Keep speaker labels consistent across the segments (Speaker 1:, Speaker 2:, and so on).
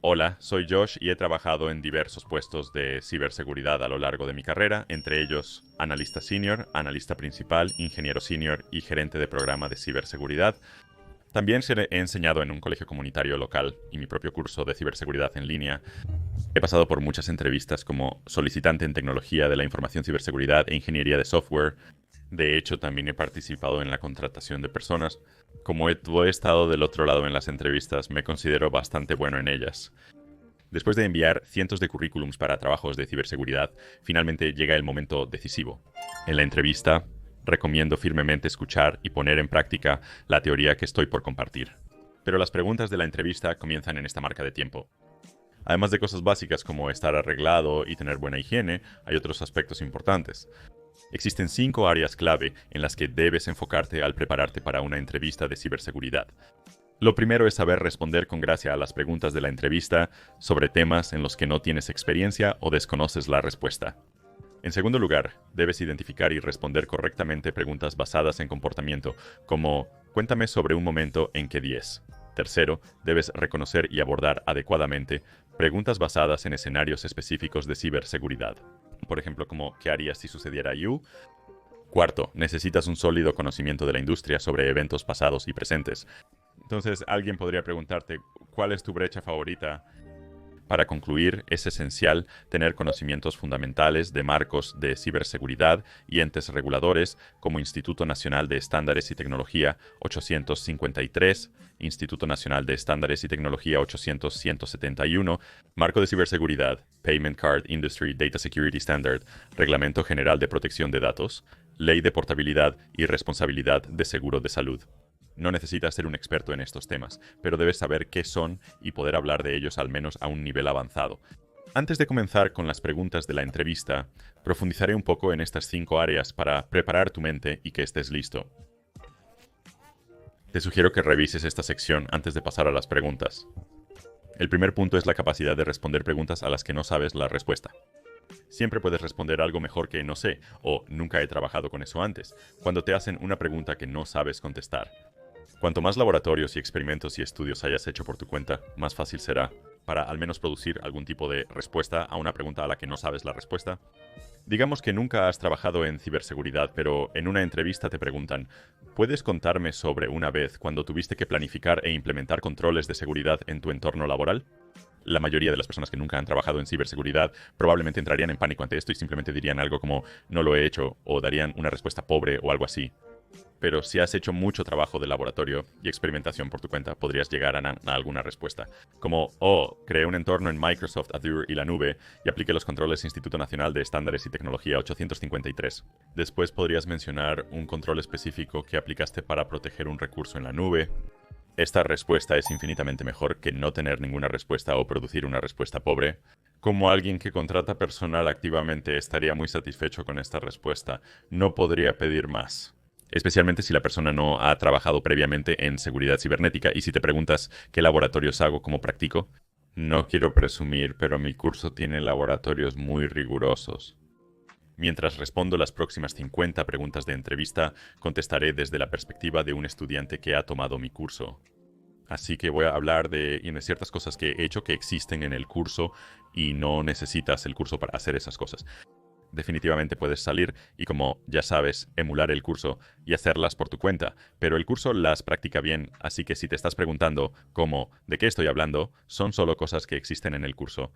Speaker 1: Hola, soy Josh y he trabajado en diversos puestos de ciberseguridad a lo largo de mi carrera, entre ellos analista senior, analista principal, ingeniero senior y gerente de programa de ciberseguridad. También he enseñado en un colegio comunitario local y mi propio curso de ciberseguridad en línea. He pasado por muchas entrevistas como solicitante en tecnología de la información, ciberseguridad e ingeniería de software. De hecho, también he participado en la contratación de personas. Como he estado del otro lado en las entrevistas, me considero bastante bueno en ellas. Después de enviar cientos de currículums para trabajos de ciberseguridad, finalmente llega el momento decisivo. En la entrevista, recomiendo firmemente escuchar y poner en práctica la teoría que estoy por compartir. Pero las preguntas de la entrevista comienzan en esta marca de tiempo. Además de cosas básicas como estar arreglado y tener buena higiene, hay otros aspectos importantes. Existen 5 áreas clave en las que debes enfocarte al prepararte para una entrevista de ciberseguridad. Lo primero es saber responder con gracia a las preguntas de la entrevista sobre temas en los que no tienes experiencia o desconoces la respuesta. En segundo lugar, debes identificar y responder correctamente preguntas basadas en comportamiento, como cuéntame sobre un momento en que 10. Tercero, debes reconocer y abordar adecuadamente preguntas basadas en escenarios específicos de ciberseguridad. Por ejemplo, como ¿qué harías si sucediera You? Cuarto, necesitas un sólido conocimiento de la industria sobre eventos pasados y presentes. Entonces, alguien podría preguntarte, ¿cuál es tu brecha favorita? Para concluir, es esencial tener conocimientos fundamentales de marcos de ciberseguridad y entes reguladores como Instituto Nacional de Estándares y Tecnología 853, Instituto Nacional de Estándares y Tecnología 800-171, Marco de Ciberseguridad, Payment Card Industry Data Security Standard, Reglamento General de Protección de Datos, Ley de Portabilidad y Responsabilidad de Seguro de Salud. No necesitas ser un experto en estos temas, pero debes saber qué son y poder hablar de ellos al menos a un nivel avanzado. Antes de comenzar con las preguntas de la entrevista, profundizaré un poco en estas 5 áreas para preparar tu mente y que estés listo. Te sugiero que revises esta sección antes de pasar a las preguntas. El primer punto es la capacidad de responder preguntas a las que no sabes la respuesta. Siempre puedes responder algo mejor que no sé o nunca he trabajado con eso antes, cuando te hacen una pregunta que no sabes contestar. Cuanto más laboratorios y experimentos y estudios hayas hecho por tu cuenta, más fácil será para al menos producir algún tipo de respuesta a una pregunta a la que no sabes la respuesta. Digamos que nunca has trabajado en ciberseguridad, pero en una entrevista te preguntan, ¿puedes contarme sobre una vez cuando tuviste que planificar e implementar controles de seguridad en tu entorno laboral? La mayoría de las personas que nunca han trabajado en ciberseguridad probablemente entrarían en pánico ante esto y simplemente dirían algo como no lo he hecho o darían una respuesta pobre o algo así. Pero si has hecho mucho trabajo de laboratorio y experimentación por tu cuenta, podrías llegar a alguna respuesta. Como, creé un entorno en Microsoft Azure y la nube y apliqué los controles Instituto Nacional de Estándares y Tecnología 853. Después podrías mencionar un control específico que aplicaste para proteger un recurso en la nube. Esta respuesta es infinitamente mejor que no tener ninguna respuesta o producir una respuesta pobre. Como alguien que contrata personal activamente estaría muy satisfecho con esta respuesta. No podría pedir más. Especialmente si la persona no ha trabajado previamente en seguridad cibernética y si te preguntas qué laboratorios hago, cómo practico. No quiero presumir, pero mi curso tiene laboratorios muy rigurosos. Mientras respondo las próximas 50 preguntas de entrevista, contestaré desde la perspectiva de un estudiante que ha tomado mi curso. Así que voy a hablar de ciertas cosas que he hecho que existen en el curso y no necesitas el curso para hacer esas cosas. Definitivamente puedes salir y, como ya sabes, emular el curso y hacerlas por tu cuenta, pero el curso las practica bien, así que si te estás preguntando cómo, de qué estoy hablando, son solo cosas que existen en el curso.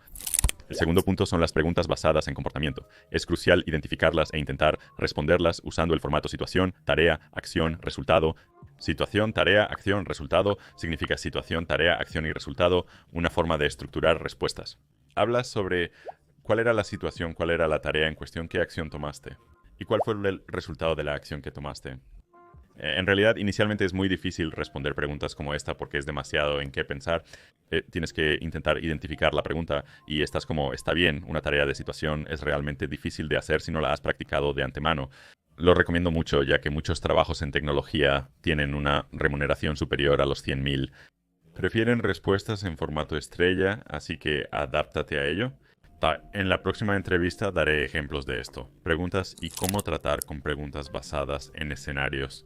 Speaker 1: El segundo punto son las preguntas basadas en comportamiento. Es crucial identificarlas e intentar responderlas usando el formato situación, tarea, acción, resultado. Situación, tarea, acción, resultado significa situación, tarea, acción y resultado, una forma de estructurar respuestas. Hablas sobre cuál era la situación, cuál era la tarea en cuestión, qué acción tomaste y cuál fue el resultado de la acción que tomaste. En realidad, inicialmente es muy difícil responder preguntas como esta porque es demasiado en qué pensar. Tienes que intentar identificar la pregunta y estás como, está bien, una tarea de situación es realmente difícil de hacer si no la has practicado de antemano. Lo recomiendo mucho ya que muchos trabajos en tecnología tienen una remuneración superior a los 100.000. Prefieren respuestas en formato estrella, así que adáptate a ello. En la próxima entrevista daré ejemplos de esto. Preguntas y cómo tratar con preguntas basadas en escenarios.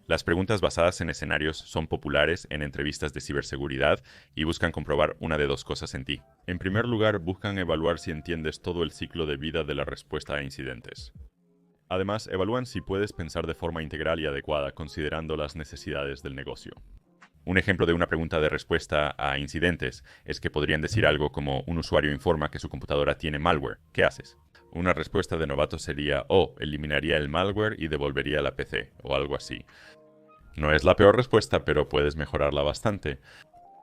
Speaker 1: Las preguntas basadas en escenarios son populares en entrevistas de ciberseguridad y buscan comprobar una de dos cosas en ti. En primer lugar, buscan evaluar si entiendes todo el ciclo de vida de la respuesta a incidentes. Además, evalúan si puedes pensar de forma integral y adecuada considerando las necesidades del negocio. Un ejemplo de una pregunta de respuesta a incidentes es que podrían decir algo como: un usuario informa que su computadora tiene malware. ¿Qué haces? Una respuesta de novato sería: eliminaría el malware y devolvería la PC, o algo así. No es la peor respuesta, pero puedes mejorarla bastante.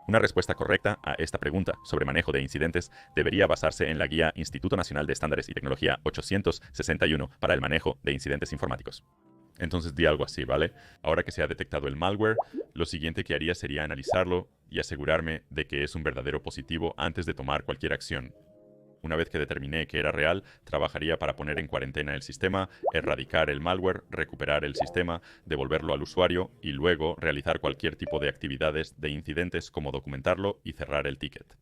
Speaker 1: Una respuesta correcta a esta pregunta sobre manejo de incidentes debería basarse en la guía Instituto Nacional de Estándares y Tecnología 861 para el manejo de incidentes informáticos. Entonces di algo así, ¿vale? Ahora que se ha detectado el malware, lo siguiente que haría sería analizarlo y asegurarme de que es un verdadero positivo antes de tomar cualquier acción. Una vez que determiné que era real, trabajaría para poner en cuarentena el sistema, erradicar el malware, recuperar el sistema, devolverlo al usuario y luego realizar cualquier tipo de actividades de incidentes como documentarlo y cerrar el ticket.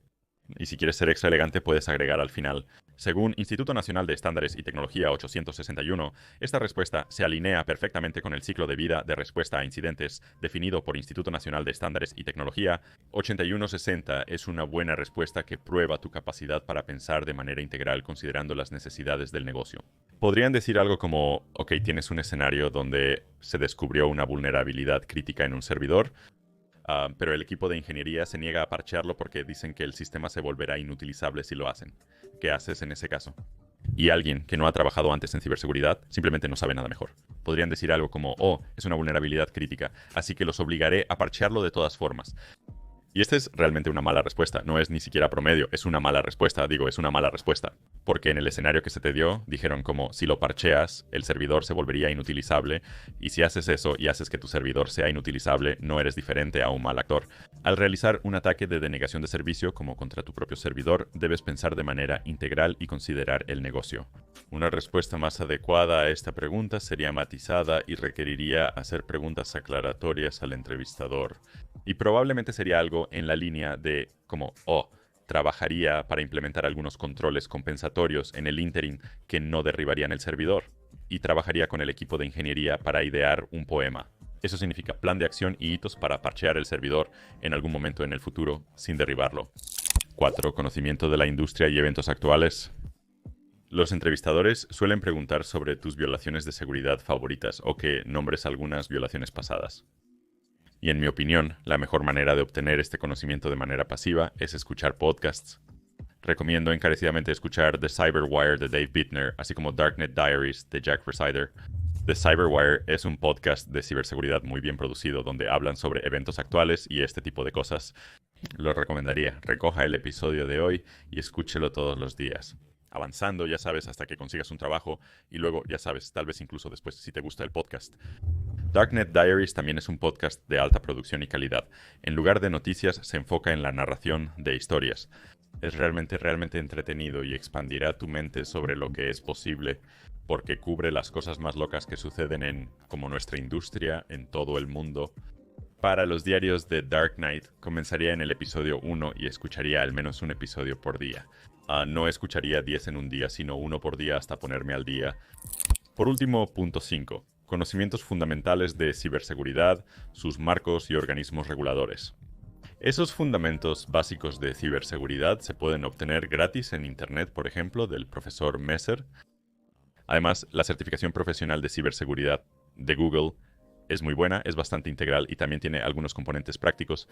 Speaker 1: Y si quieres ser extra elegante, puedes agregar al final: según Instituto Nacional de Estándares y Tecnología 861, esta respuesta se alinea perfectamente con el ciclo de vida de respuesta a incidentes definido por Instituto Nacional de Estándares y Tecnología 8160. Es una buena respuesta que prueba tu capacidad para pensar de manera integral considerando las necesidades del negocio. Podrían decir algo como: ok, tienes un escenario donde se descubrió una vulnerabilidad crítica en un servidor, pero el equipo de ingeniería se niega a parchearlo porque dicen que el sistema se volverá inutilizable si lo hacen. ¿Qué haces en ese caso? Y alguien que no ha trabajado antes en ciberseguridad simplemente no sabe nada mejor. Podrían decir algo como: es una vulnerabilidad crítica, así que los obligaré a parchearlo de todas formas. Y esta es realmente una mala respuesta, no es ni siquiera promedio, es una mala respuesta, es una mala respuesta. Porque en el escenario que se te dio, dijeron como: si lo parcheas, el servidor se volvería inutilizable, y si haces eso y haces que tu servidor sea inutilizable, no eres diferente a un mal actor. Al realizar un ataque de denegación de servicio como contra tu propio servidor, debes pensar de manera integral y considerar el negocio. Una respuesta más adecuada a esta pregunta sería matizada y requeriría hacer preguntas aclaratorias al entrevistador. Y probablemente sería algo en la línea de como: trabajaría para implementar algunos controles compensatorios en el ínterin que no derribarían el servidor. Y trabajaría con el equipo de ingeniería para idear un poema. Eso significa plan de acción y hitos para parchear el servidor en algún momento en el futuro sin derribarlo. 4. Conocimiento de la industria y eventos actuales. Los entrevistadores suelen preguntar sobre tus violaciones de seguridad favoritas o que nombres algunas violaciones pasadas. Y en mi opinión, la mejor manera de obtener este conocimiento de manera pasiva es escuchar podcasts. Recomiendo encarecidamente escuchar The Cyberwire de Dave Bittner, así como Darknet Diaries de Jack Rhysider. The Cyberwire es un podcast de ciberseguridad muy bien producido donde hablan sobre eventos actuales y este tipo de cosas. Lo recomendaría. Recoja el episodio de hoy y escúchelo todos los días. Avanzando, ya sabes, hasta que consigas un trabajo y luego, ya sabes, tal vez incluso después si te gusta el podcast. Darknet Diaries también es un podcast de alta producción y calidad. En lugar de noticias, se enfoca en la narración de historias. Es realmente entretenido y expandirá tu mente sobre lo que es posible, porque cubre las cosas más locas que suceden en, como nuestra industria, en todo el mundo. Para los diarios de Dark Knight, comenzaría en el episodio 1 y escucharía al menos un episodio por día. No escucharía 10 en un día, sino uno por día hasta ponerme al día. Por último, punto 5. Conocimientos fundamentales de ciberseguridad, sus marcos y organismos reguladores. Esos fundamentos básicos de ciberseguridad se pueden obtener gratis en Internet, por ejemplo, del profesor Messer. Además, la certificación profesional de ciberseguridad de Google es muy buena, es bastante integral y también tiene algunos componentes prácticos.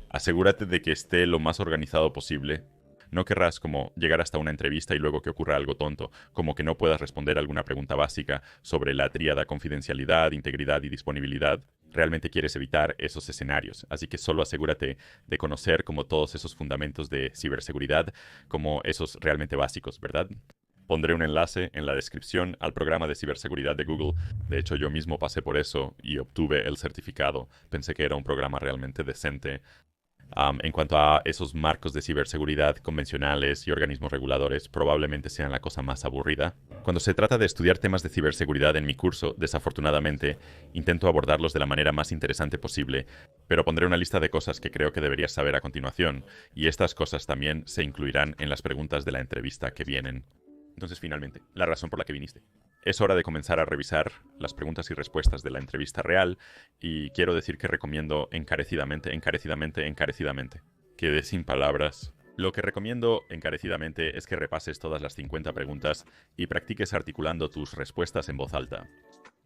Speaker 1: Asegúrate de que esté lo más organizado posible. No querrás como llegar hasta una entrevista y luego que ocurra algo tonto, como que no puedas responder alguna pregunta básica sobre la tríada confidencialidad, integridad y disponibilidad. Realmente quieres evitar esos escenarios, así que solo asegúrate de conocer como todos esos fundamentos de ciberseguridad, como esos realmente básicos, ¿verdad? Pondré un enlace en la descripción al programa de ciberseguridad de Google. De hecho, yo mismo pasé por eso y obtuve el certificado. Pensé que era un programa realmente decente. En cuanto a esos marcos de ciberseguridad convencionales y organismos reguladores, probablemente sean la cosa más aburrida. Cuando se trata de estudiar temas de ciberseguridad en mi curso, desafortunadamente, intento abordarlos de la manera más interesante posible, pero pondré una lista de cosas que creo que deberías saber a continuación, y estas cosas también se incluirán en las preguntas de la entrevista que vienen. Entonces, finalmente, la razón por la que viniste. Es hora de comenzar a revisar las preguntas y respuestas de la entrevista real y quiero decir que recomiendo encarecidamente, encarecidamente, encarecidamente. Quedé sin palabras. Lo que recomiendo encarecidamente es que repases todas las 50 preguntas y practiques articulando tus respuestas en voz alta.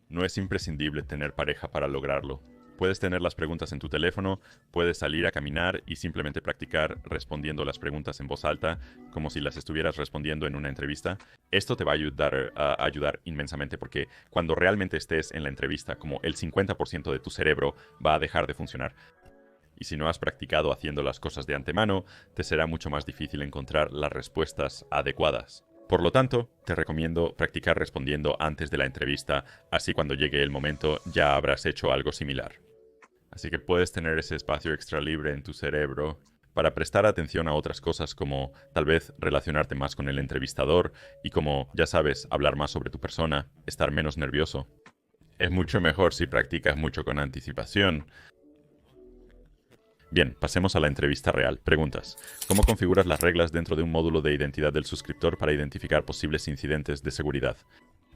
Speaker 1: No es imprescindible tener pareja para lograrlo. Puedes tener las preguntas en tu teléfono, puedes salir a caminar y simplemente practicar respondiendo las preguntas en voz alta, como si las estuvieras respondiendo en una entrevista. Esto te va a ayudar inmensamente porque cuando realmente estés en la entrevista, como el 50% de tu cerebro va a dejar de funcionar. Y si no has practicado haciendo las cosas de antemano, te será mucho más difícil encontrar las respuestas adecuadas. Por lo tanto, te recomiendo practicar respondiendo antes de la entrevista, así cuando llegue el momento ya habrás hecho algo similar. Así que puedes tener ese espacio extra libre en tu cerebro para prestar atención a otras cosas como tal vez relacionarte más con el entrevistador y como, ya sabes, hablar más sobre tu persona, estar menos nervioso. Es mucho mejor si practicas mucho con anticipación. Bien, pasemos a la entrevista real. Preguntas. ¿Cómo configuras las reglas dentro de un módulo de identidad del suscriptor para identificar posibles incidentes de seguridad?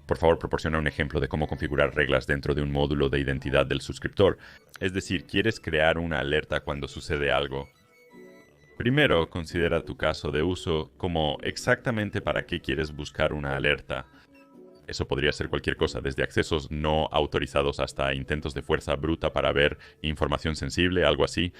Speaker 1: Por favor, proporciona un ejemplo de cómo configurar reglas dentro de un módulo de identidad del suscriptor. Es decir, ¿quieres crear una alerta cuando sucede algo? Primero, considera tu caso de uso como exactamente para qué quieres buscar una alerta. Eso podría ser cualquier cosa, desde accesos no autorizados hasta intentos de fuerza bruta para ver información sensible, algo así.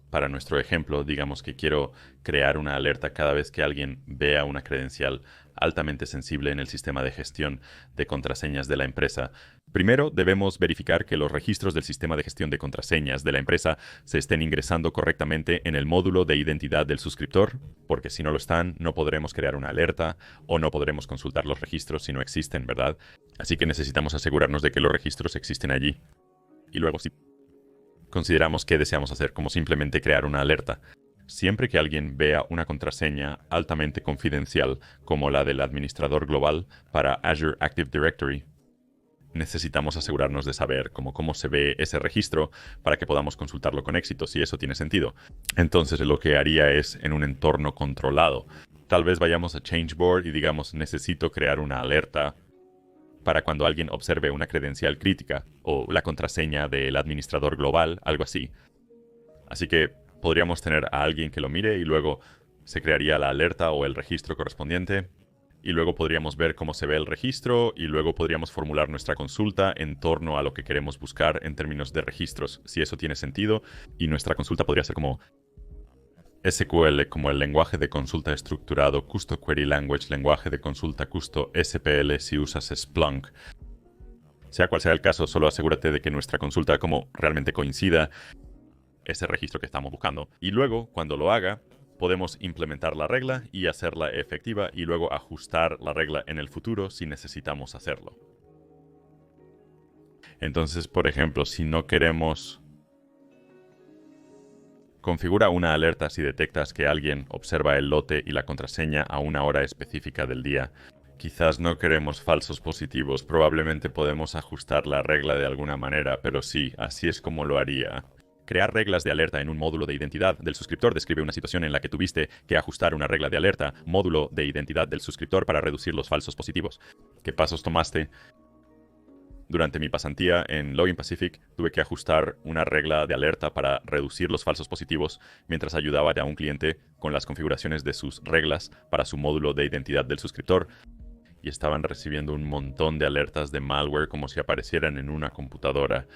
Speaker 1: Para nuestro ejemplo, digamos que quiero crear una alerta cada vez que alguien vea una credencial altamente sensible en el sistema de gestión de contraseñas de la empresa. Primero, debemos verificar que los registros del sistema de gestión de contraseñas de la empresa se estén ingresando correctamente en el módulo de identidad del suscriptor, porque si no lo están, no podremos crear una alerta o no podremos consultar los registros si no existen, ¿verdad? Así que necesitamos asegurarnos de que los registros existen allí. Y luego, si consideramos qué deseamos hacer, como simplemente crear una alerta. Siempre que alguien vea una contraseña altamente confidencial, como la del administrador global para Azure Active Directory, necesitamos asegurarnos de saber cómo se ve ese registro para que podamos consultarlo con éxito, si eso tiene sentido. Entonces lo que haría es en un entorno controlado. Tal vez vayamos a Changeboard y digamos necesito crear una alerta para cuando alguien observe una credencial crítica o la contraseña del administrador global, algo así. Así que podríamos tener a alguien que lo mire y luego se crearía la alerta o el registro correspondiente. Y luego podríamos ver cómo se ve el registro y luego podríamos formular nuestra consulta en torno a lo que queremos buscar en términos de registros, si eso tiene sentido. Y nuestra consulta podría ser como SQL, como el lenguaje de consulta estructurado, Custo Query Language, lenguaje de consulta Custo SPL si usas Splunk. Sea cual sea el caso, solo asegúrate de que nuestra consulta como realmente coincida ese registro que estamos buscando. Y luego, cuando lo haga, podemos implementar la regla y hacerla efectiva y luego ajustar la regla en el futuro si necesitamos hacerlo. Entonces, por ejemplo, si no queremos... Configura una alerta si detectas que alguien observa el lote y la contraseña a una hora específica del día. Quizás no queremos falsos positivos, probablemente podemos ajustar la regla de alguna manera, pero sí, así es como lo haría. Crear reglas de alerta en un módulo de identidad del suscriptor describe una situación en la que tuviste que ajustar una regla de alerta, módulo de identidad del suscriptor para reducir los falsos positivos. ¿Qué pasos tomaste? Durante mi pasantía en Login Pacific, tuve que ajustar una regla de alerta para reducir los falsos positivos mientras ayudaba a un cliente con las configuraciones de sus reglas para su módulo de identidad del suscriptor. Y estaban recibiendo un montón de alertas de malware como si aparecieran en una computadora.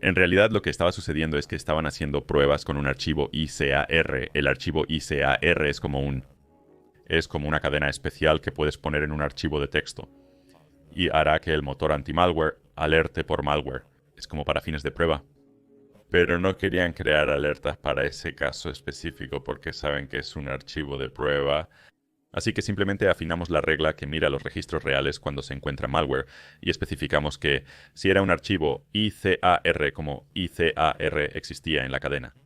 Speaker 1: En realidad lo que estaba sucediendo es que estaban haciendo pruebas con un archivo ICAR. El archivo ICAR es como una cadena especial que puedes poner en un archivo de texto. Y hará que el motor anti-malware alerte por malware. Es como para fines de prueba. Pero no querían crear alertas para ese caso específico porque saben que es un archivo de prueba. Así que simplemente afinamos la regla que mira los registros reales cuando se encuentra malware y especificamos que si era un archivo ICAR como ICAR existía en la cadena,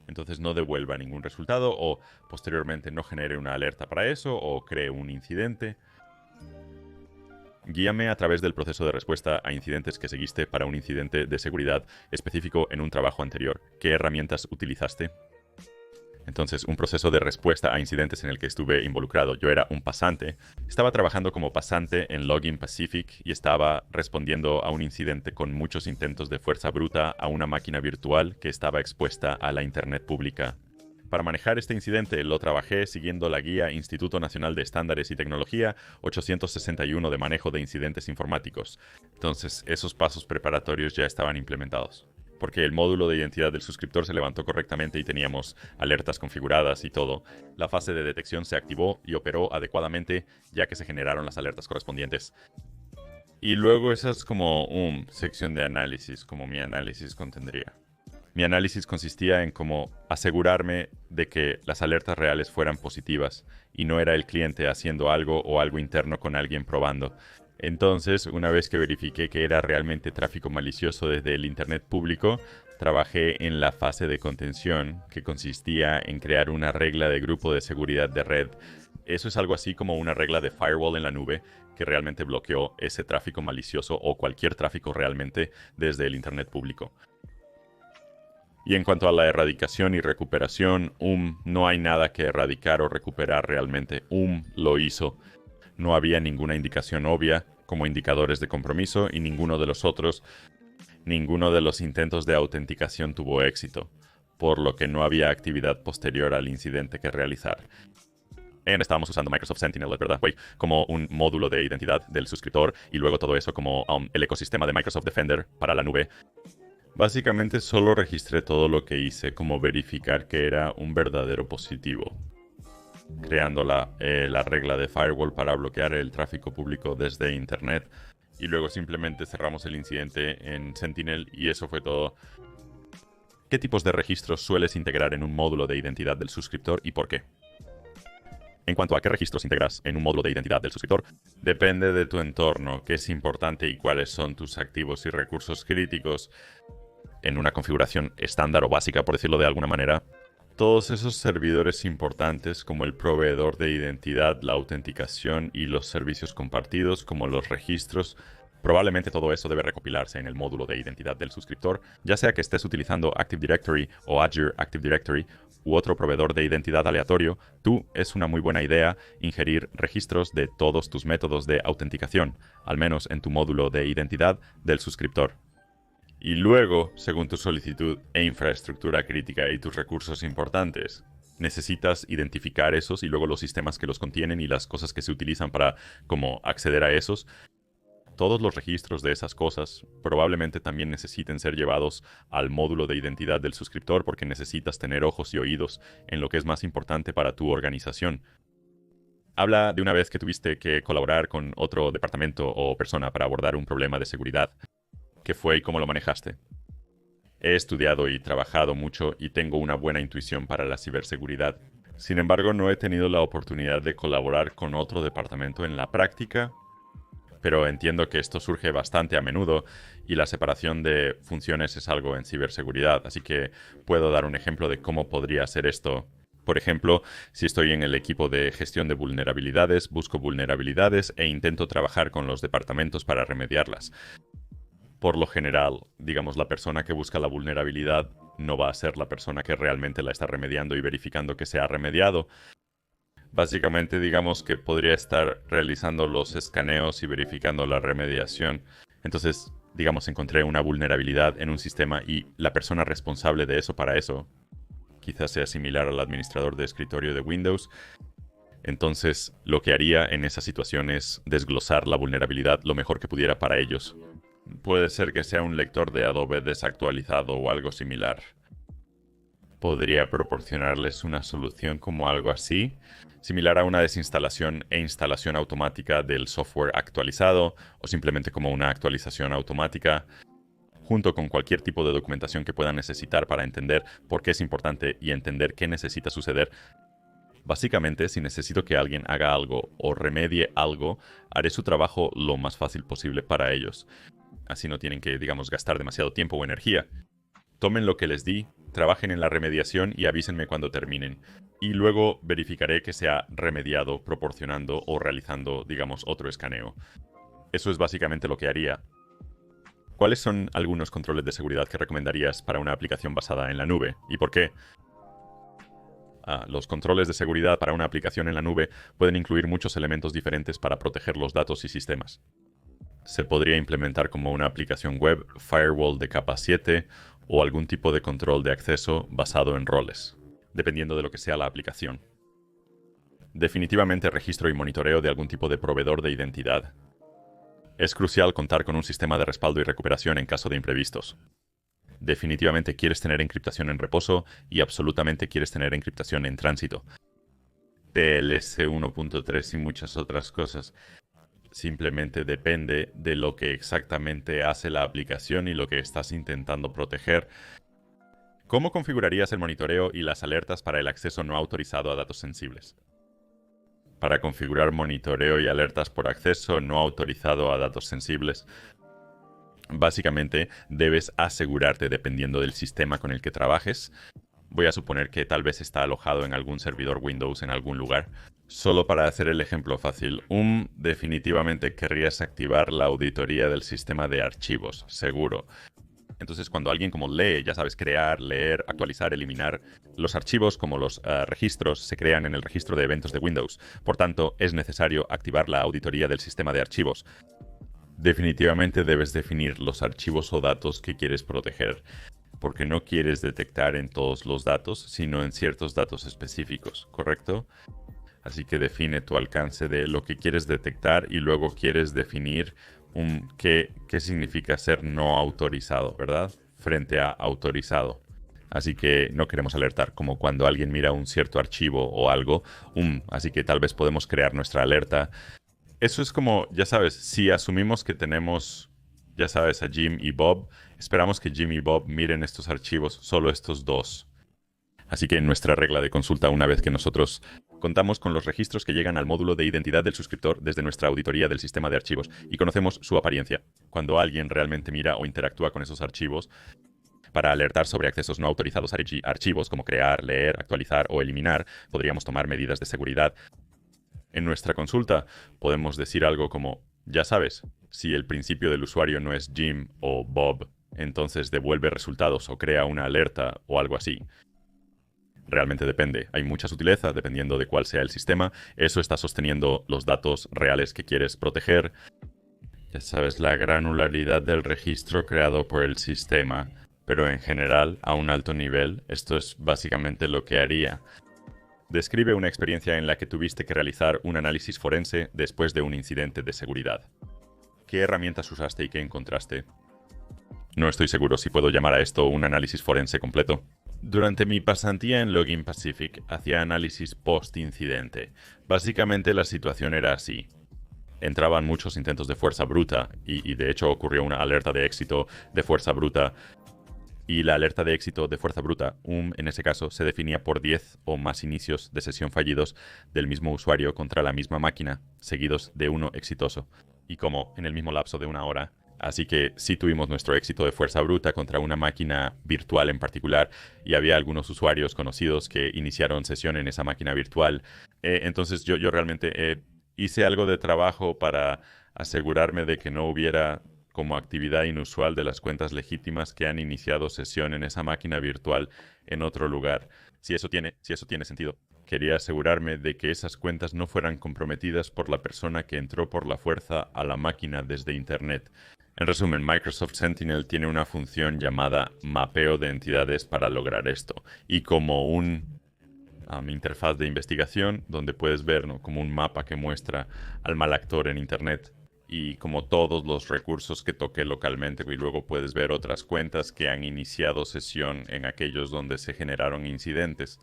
Speaker 1: entonces no devuelva ningún resultado o posteriormente no genere una alerta para eso o cree un incidente. Guíame a través del proceso de respuesta a incidentes que seguiste para un incidente de seguridad específico en un trabajo anterior. ¿Qué herramientas utilizaste? Entonces, un proceso de respuesta a incidentes en el que estuve involucrado. Yo era un pasante. Estaba trabajando como pasante en Login Pacific y estaba respondiendo a un incidente con muchos intentos de fuerza bruta a una máquina virtual que estaba expuesta a la Internet pública. Para manejar este incidente lo trabajé siguiendo la guía Instituto Nacional de Estándares y Tecnología 861 de manejo de incidentes informáticos. Entonces, esos pasos preparatorios ya estaban implementados, porque el módulo de identidad del suscriptor se levantó correctamente y teníamos alertas configuradas y todo. La fase de detección se activó y operó adecuadamente ya que se generaron las alertas correspondientes. Y luego esa es como una sección de análisis, como mi análisis contendría. Mi análisis consistía en cómo asegurarme de que las alertas reales fueran positivas y no era el cliente haciendo algo o algo interno con alguien probando. Entonces, una vez que verifiqué que era realmente tráfico malicioso desde el Internet público, trabajé en la fase de contención, que consistía en crear una regla de grupo de seguridad de red. Eso es algo así como una regla de firewall en la nube que realmente bloqueó ese tráfico malicioso o cualquier tráfico realmente desde el Internet público. Y en cuanto a la erradicación y recuperación, no hay nada que erradicar o recuperar realmente. Lo hizo. No había ninguna indicación obvia como indicadores de compromiso y ninguno de los intentos de autenticación tuvo éxito, por lo que no había actividad posterior al incidente que realizar. Estábamos usando Microsoft Sentinel, ¿verdad? Como un módulo de identidad del suscriptor y luego todo eso como el ecosistema de Microsoft Defender para la nube. Básicamente solo registré todo lo que hice, como verificar que era un verdadero positivo, creando la regla de firewall para bloquear el tráfico público desde Internet. Y luego simplemente cerramos el incidente en Sentinel y eso fue todo. ¿Qué tipos de registros sueles integrar en un módulo de identidad del suscriptor y por qué? En cuanto a qué registros integras en un módulo de identidad del suscriptor, depende de tu entorno, qué es importante y cuáles son tus activos y recursos críticos. En una configuración estándar o básica, por decirlo de alguna manera, todos esos servidores importantes como el proveedor de identidad, la autenticación y los servicios compartidos como los registros, probablemente todo eso debe recopilarse en el módulo de identidad del suscriptor, ya sea que estés utilizando Active Directory o Azure Active Directory u otro proveedor de identidad aleatorio. Es una muy buena idea ingerir registros de todos tus métodos de autenticación, al menos en tu módulo de identidad del suscriptor. Y luego, según tu solicitud e infraestructura crítica y tus recursos importantes, necesitas identificar esos y luego los sistemas que los contienen y las cosas que se utilizan para cómo acceder a esos. Todos los registros de esas cosas probablemente también necesiten ser llevados al módulo de identidad del suscriptor porque necesitas tener ojos y oídos en lo que es más importante para tu organización. Habla de una vez que tuviste que colaborar con otro departamento o persona para abordar un problema de seguridad. ¿Qué fue y cómo lo manejaste? He estudiado y trabajado mucho y tengo una buena intuición para la ciberseguridad. Sin embargo, no he tenido la oportunidad de colaborar con otro departamento en la práctica, pero entiendo que esto surge bastante a menudo y la separación de funciones es algo en ciberseguridad, así que puedo dar un ejemplo de cómo podría ser esto. Por ejemplo, si estoy en el equipo de gestión de vulnerabilidades, busco vulnerabilidades e intento trabajar con los departamentos para remediarlas. Por lo general, digamos, la persona que busca la vulnerabilidad no va a ser la persona que realmente la está remediando y verificando que se ha remediado. Básicamente, digamos que podría estar realizando los escaneos y verificando la remediación. Entonces, digamos, encontré una vulnerabilidad en un sistema y la persona responsable de eso para eso quizás sea similar al administrador de escritorio de Windows. Entonces, lo que haría en esa situación es desglosar la vulnerabilidad lo mejor que pudiera para ellos. Puede ser que sea un lector de Adobe desactualizado o algo similar. Podría proporcionarles una solución como algo así, similar a una desinstalación e instalación automática del software actualizado o simplemente como una actualización automática, junto con cualquier tipo de documentación que puedan necesitar para entender por qué es importante y entender qué necesita suceder. Básicamente, si necesito que alguien haga algo o remedie algo, haré su trabajo lo más fácil posible para ellos. Así no tienen que, digamos, gastar demasiado tiempo o energía. Tomen lo que les di, trabajen en la remediación y avísenme cuando terminen. Y luego verificaré que se ha remediado proporcionando o realizando, digamos, otro escaneo. Eso es básicamente lo que haría. ¿Cuáles son algunos controles de seguridad que recomendarías para una aplicación basada en la nube? ¿Y por qué? Los controles de seguridad para una aplicación en la nube pueden incluir muchos elementos diferentes para proteger los datos y sistemas. Se podría implementar como una aplicación web, firewall de capa 7 o algún tipo de control de acceso basado en roles, dependiendo de lo que sea la aplicación. Definitivamente registro y monitoreo de algún tipo de proveedor de identidad. Es crucial contar con un sistema de respaldo y recuperación en caso de imprevistos. Definitivamente quieres tener encriptación en reposo y absolutamente quieres tener encriptación en tránsito. TLS 1.3 y muchas otras cosas. Simplemente depende de lo que exactamente hace la aplicación y lo que estás intentando proteger. ¿Cómo configurarías el monitoreo y las alertas para el acceso no autorizado a datos sensibles? Para configurar monitoreo y alertas por acceso no autorizado a datos sensibles, básicamente debes asegurarte, dependiendo del sistema con el que trabajes. Voy a suponer que tal vez está alojado en algún servidor Windows en algún lugar. Solo para hacer el ejemplo fácil, definitivamente querrías activar la auditoría del sistema de archivos, seguro. Entonces, cuando alguien como lee, ya sabes, crear, leer, actualizar, eliminar, los archivos como los registros se crean en el registro de eventos de Windows. Por tanto, es necesario activar la auditoría del sistema de archivos. Definitivamente debes definir los archivos o datos que quieres proteger, porque no quieres detectar en todos los datos, sino en ciertos datos específicos, ¿correcto? Así que define tu alcance de lo que quieres detectar y luego quieres definir qué significa ser no autorizado, ¿verdad? Frente a autorizado. Así que no queremos alertar, como cuando alguien mira un cierto archivo o algo. Así que tal vez podemos crear nuestra alerta. Eso es como, ya sabes, si asumimos que tenemos, ya sabes, a Jim y Bob, esperamos que Jim y Bob miren estos archivos, solo estos dos. Así que en nuestra regla de consulta, una vez que nosotros contamos con los registros que llegan al módulo de identidad del suscriptor desde nuestra auditoría del sistema de archivos y conocemos su apariencia, cuando alguien realmente mira o interactúa con esos archivos, para alertar sobre accesos no autorizados a archivos como crear, leer, actualizar o eliminar, podríamos tomar medidas de seguridad. En nuestra consulta podemos decir algo como, ya sabes, si el principio del usuario no es Jim o Bob, entonces devuelve resultados o crea una alerta o algo así. Realmente depende. Hay mucha sutileza dependiendo de cuál sea el sistema. Eso está sosteniendo los datos reales que quieres proteger. Ya sabes, la granularidad del registro creado por el sistema. Pero en general, a un alto nivel, esto es básicamente lo que haría. Describe una experiencia en la que tuviste que realizar un análisis forense después de un incidente de seguridad. ¿Qué herramientas usaste y qué encontraste? No estoy seguro si puedo llamar a esto un análisis forense completo. Durante mi pasantía en Login Pacific hacía análisis post-incidente. Básicamente la situación era así. Entraban muchos intentos de fuerza bruta y de hecho ocurrió una alerta de éxito de fuerza bruta. Y la alerta de éxito de fuerza bruta, en ese caso, se definía por 10 o más inicios de sesión fallidos del mismo usuario contra la misma máquina, seguidos de uno exitoso. Y como en el mismo lapso de una hora. Así que sí tuvimos nuestro éxito de fuerza bruta contra una máquina virtual en particular y había algunos usuarios conocidos que iniciaron sesión en esa máquina virtual. Entonces yo realmente hice algo de trabajo para asegurarme de que no hubiera como actividad inusual de las cuentas legítimas que han iniciado sesión en esa máquina virtual en otro lugar. Si eso tiene sentido. Quería asegurarme de que esas cuentas no fueran comprometidas por la persona que entró por la fuerza a la máquina desde Internet. En resumen, Microsoft Sentinel tiene una función llamada mapeo de entidades para lograr esto. Y como interfaz de investigación donde puedes ver, ¿no?, como un mapa que muestra al mal actor en Internet y como todos los recursos que toque localmente, y luego puedes ver otras cuentas que han iniciado sesión en aquellos donde se generaron incidentes.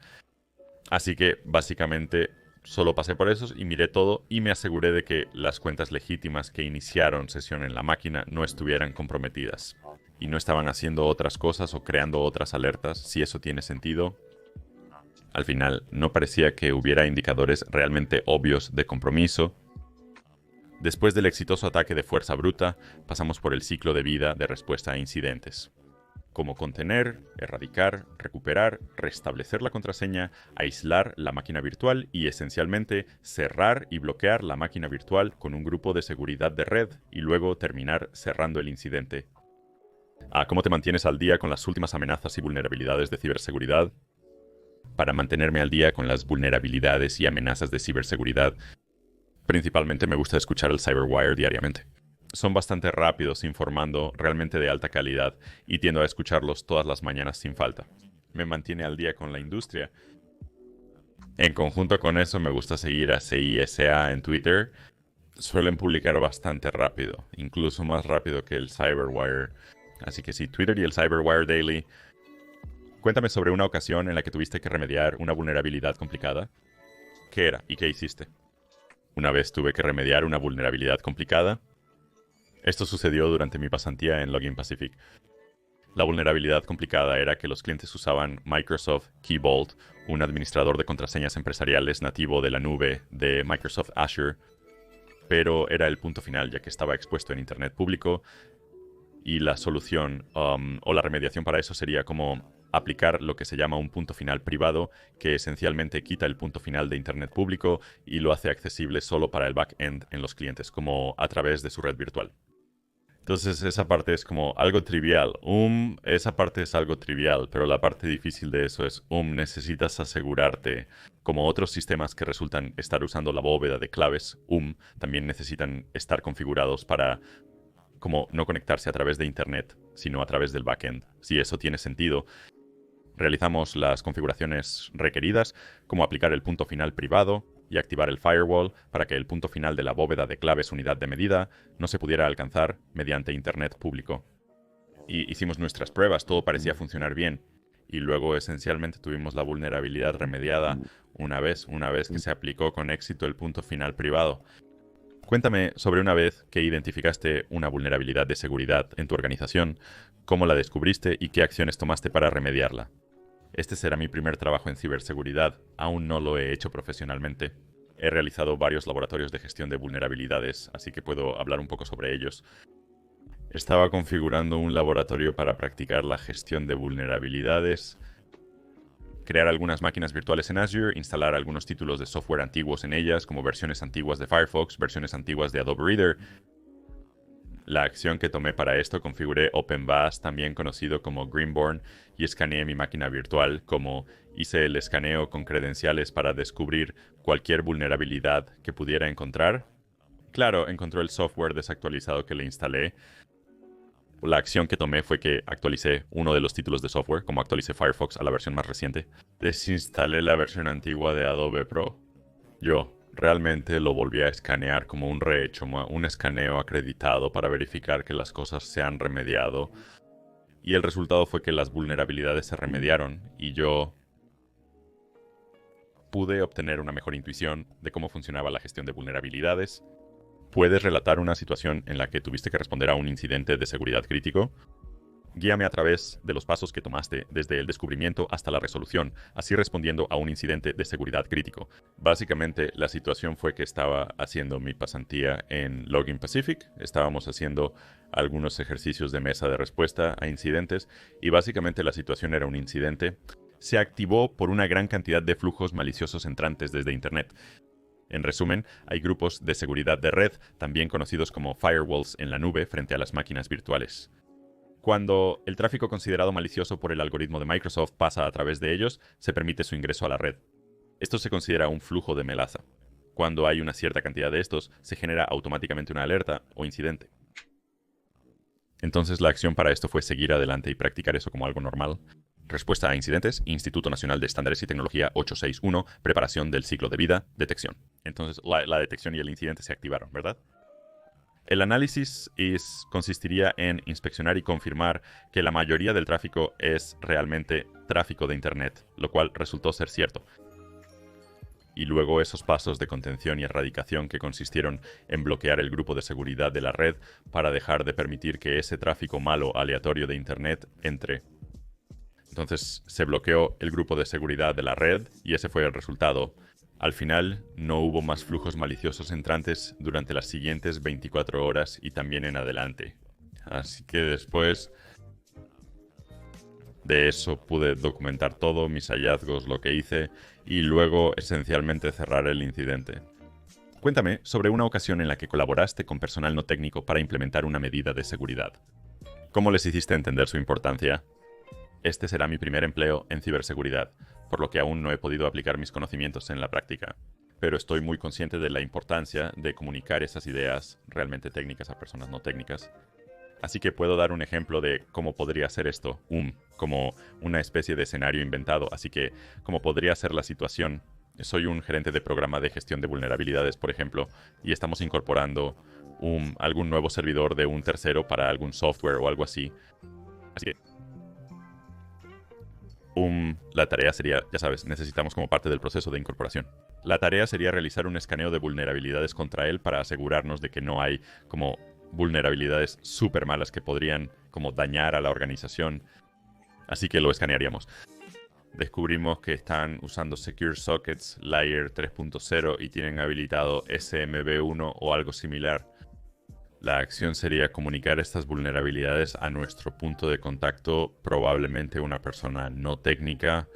Speaker 1: Así que básicamente solo pasé por esos y miré todo y me aseguré de que las cuentas legítimas que iniciaron sesión en la máquina no estuvieran comprometidas y no estaban haciendo otras cosas o creando otras alertas, si eso tiene sentido. Al final no parecía que hubiera indicadores realmente obvios de compromiso. Después del exitoso ataque de fuerza bruta, pasamos por el ciclo de vida de respuesta a incidentes, como contener, erradicar, recuperar, restablecer la contraseña, aislar la máquina virtual y esencialmente cerrar y bloquear la máquina virtual con un grupo de seguridad de red y luego terminar cerrando el incidente. ¿Cómo te mantienes al día con las últimas amenazas y vulnerabilidades de ciberseguridad? para mantenerme al día con las vulnerabilidades y amenazas de ciberseguridad. Principalmente me gusta escuchar el Cyberwire diariamente. Son bastante rápidos informando, realmente de alta calidad, y tiendo a escucharlos todas las mañanas sin falta. Me mantiene al día con la industria. En conjunto con eso me gusta seguir a CISA en Twitter. Suelen publicar bastante rápido, incluso más rápido que el Cyberwire. Así que sí, Twitter y el Cyberwire Daily. Cuéntame sobre una ocasión en la que tuviste que remediar una vulnerabilidad complicada. ¿Qué era y qué hiciste? Una vez tuve que remediar una vulnerabilidad complicada. Esto sucedió durante mi pasantía en Login Pacific. La vulnerabilidad complicada era que los clientes usaban Microsoft Key Vault, un administrador de contraseñas empresariales nativo de la nube de Microsoft Azure, pero era el punto final ya que estaba expuesto en Internet público, y la solución o la remediación para eso sería como aplicar lo que se llama un punto final privado, que esencialmente quita el punto final de Internet público y lo hace accesible solo para el backend en los clientes, como a través de su red virtual. Entonces esa parte es como algo trivial. Esa parte es algo trivial, pero la parte difícil de eso es, necesitas asegurarte, como otros sistemas que resultan estar usando la bóveda de claves, también necesitan estar configurados para como no conectarse a través de Internet, sino a través del backend. Si eso tiene sentido, realizamos las configuraciones requeridas, como aplicar el punto final privado y activar el firewall para que el punto final de la bóveda de claves unidad de medida no se pudiera alcanzar mediante Internet público. Y hicimos nuestras pruebas, todo parecía funcionar bien. Y luego esencialmente tuvimos la vulnerabilidad remediada una vez que se aplicó con éxito el punto final privado. Cuéntame sobre una vez que identificaste una vulnerabilidad de seguridad en tu organización, cómo la descubriste y qué acciones tomaste para remediarla. Este será mi primer trabajo en ciberseguridad, aún no lo he hecho profesionalmente. He realizado varios laboratorios de gestión de vulnerabilidades, así que puedo hablar un poco sobre ellos. Estaba configurando un laboratorio para practicar la gestión de vulnerabilidades, crear algunas máquinas virtuales en Azure, instalar algunos títulos de software antiguos en ellas, como versiones antiguas de Firefox, versiones antiguas de Adobe Reader. La acción que tomé para esto, configuré OpenVAS, también conocido como Greenborn, y escaneé mi máquina virtual, como hice el escaneo con credenciales para descubrir cualquier vulnerabilidad que pudiera encontrar. Claro, encontró el software desactualizado que le instalé. La acción que tomé fue que actualicé uno de los títulos de software, como actualicé Firefox a la versión más reciente. Desinstalé la versión antigua de Adobe Pro. Yo realmente lo volví a escanear como un rehecho, un escaneo acreditado para verificar que las cosas se han remediado. Y el resultado fue que las vulnerabilidades se remediaron y yo pude obtener una mejor intuición de cómo funcionaba la gestión de vulnerabilidades. ¿Puedes relatar una situación en la que tuviste que responder a un incidente de seguridad crítico? Guíame a través de los pasos que tomaste desde el descubrimiento hasta la resolución, así respondiendo a un incidente de seguridad crítico. Básicamente, la situación fue que estaba haciendo mi pasantía en Login Pacific. Estábamos haciendo algunos ejercicios de mesa de respuesta a incidentes y básicamente la situación era un incidente. Se activó por una gran cantidad de flujos maliciosos entrantes desde Internet. En resumen, hay grupos de seguridad de red, también conocidos como firewalls en la nube frente a las máquinas virtuales. Cuando el tráfico considerado malicioso por el algoritmo de Microsoft pasa a través de ellos, se permite su ingreso a la red. Esto se considera un flujo de melaza. Cuando hay una cierta cantidad de estos, se genera automáticamente una alerta o incidente. Entonces la acción para esto fue seguir adelante y practicar eso como algo normal. Respuesta a incidentes, Instituto Nacional de Estándares y Tecnología 861, preparación del ciclo de vida, detección. Entonces la detección y el incidente se activaron, ¿verdad? El análisis consistiría en inspeccionar y confirmar que la mayoría del tráfico es realmente tráfico de Internet, lo cual resultó ser cierto. Y luego esos pasos de contención y erradicación que consistieron en bloquear el grupo de seguridad de la red para dejar de permitir que ese tráfico malo aleatorio de Internet entre. Entonces se bloqueó el grupo de seguridad de la red y ese fue el resultado. Al final, no hubo más flujos maliciosos entrantes durante las siguientes 24 horas y también en adelante. Así que después de eso pude documentar todo, mis hallazgos, lo que hice, y luego esencialmente cerrar el incidente. Cuéntame sobre una ocasión en la que colaboraste con personal no técnico para implementar una medida de seguridad. ¿Cómo les hiciste entender su importancia? Este será mi primer empleo en ciberseguridad. por lo que aún no he podido aplicar mis conocimientos en la práctica. Pero estoy muy consciente de la importancia de comunicar esas ideas realmente técnicas a personas no técnicas. Así que puedo dar un ejemplo de cómo podría ser esto, como una especie de escenario inventado. Así que, cómo podría ser la situación. Soy un gerente de programa de gestión de vulnerabilidades, por ejemplo, y estamos incorporando algún nuevo servidor de un tercero para algún software o algo así. Así que la tarea sería, ya sabes, necesitamos como parte del proceso de incorporación. La tarea sería realizar un escaneo de vulnerabilidades contra él para asegurarnos de que no hay como vulnerabilidades súper malas que podrían como dañar a la organización. Así que lo escanearíamos. Descubrimos que están usando Secure Sockets Layer 3.0 y tienen habilitado SMB1 o algo similar. La acción sería comunicar estas vulnerabilidades a nuestro punto de contacto, probablemente una persona no técnica.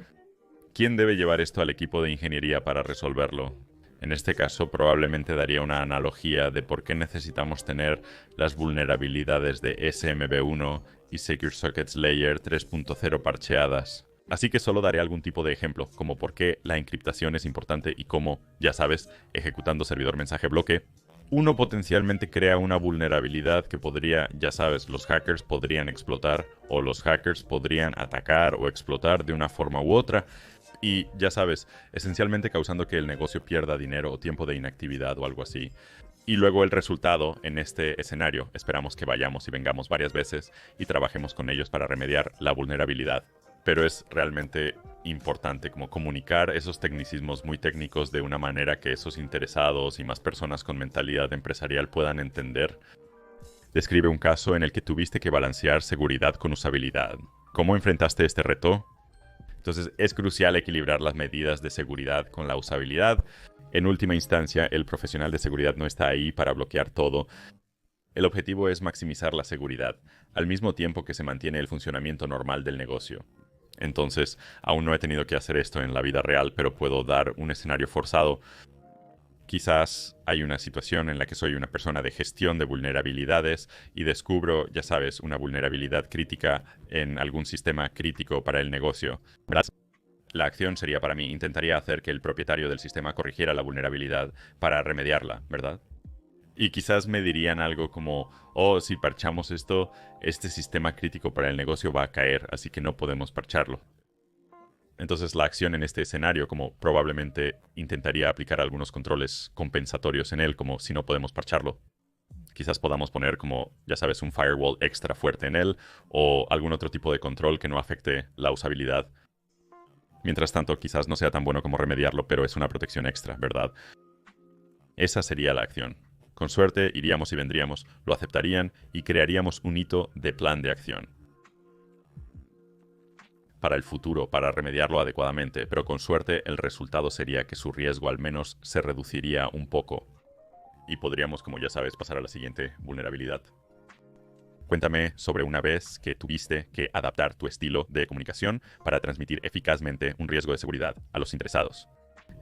Speaker 1: ¿Quién debe llevar esto al equipo de ingeniería para resolverlo? En este caso, probablemente daría una analogía de por qué necesitamos tener las vulnerabilidades de SMB1 y Secure Sockets Layer 3.0 parcheadas. Así que solo daré algún tipo de ejemplo, como por qué la encriptación es importante y cómo, ya sabes, ejecutando servidor mensaje bloque, uno potencialmente crea una vulnerabilidad que podría, ya sabes, los hackers podrían explotar o los hackers podrían atacar o explotar de una forma u otra. Y ya sabes, esencialmente causando que el negocio pierda dinero o tiempo de inactividad o algo así. Y luego el resultado en este escenario, esperamos que vayamos y vengamos varias veces y trabajemos con ellos para remediar la vulnerabilidad. Pero es realmente importante como comunicar esos tecnicismos muy técnicos de una manera que esos interesados y más personas con mentalidad empresarial puedan entender. Describe un caso en el que tuviste que balancear seguridad con usabilidad. ¿Cómo enfrentaste este reto? Entonces es crucial equilibrar las medidas de seguridad con la usabilidad. En última instancia, el profesional de seguridad no está ahí para bloquear todo. El objetivo es maximizar la seguridad, al mismo tiempo que se mantiene el funcionamiento normal del negocio. Entonces, aún no he tenido que hacer esto en la vida real, pero puedo dar un escenario forzado. Quizás hay una situación en la que soy una persona de gestión de vulnerabilidades y descubro, ya sabes, una vulnerabilidad crítica en algún sistema crítico para el negocio. La acción sería para mí, intentaría hacer que el propietario del sistema corrigiera la vulnerabilidad para remediarla, ¿verdad? Y quizás me dirían algo como, oh, si parchamos esto, este sistema crítico para el negocio va a caer, así que no podemos parcharlo. Entonces la acción en este escenario, como probablemente intentaría aplicar algunos controles compensatorios en él, como si no podemos parcharlo. Quizás podamos poner como, ya sabes, un firewall extra fuerte en él o algún otro tipo de control que no afecte la usabilidad. Mientras tanto, quizás no sea tan bueno como remediarlo, pero es una protección extra, ¿verdad? Esa sería la acción. Con suerte, iríamos y vendríamos, lo aceptarían y crearíamos un hito de plan de acción para el futuro, para remediarlo adecuadamente, pero con suerte el resultado sería que su riesgo al menos se reduciría un poco. Y podríamos, como ya sabes, pasar a la siguiente vulnerabilidad. Cuéntame sobre una vez que tuviste que adaptar tu estilo de comunicación para transmitir eficazmente un riesgo de seguridad a los interesados.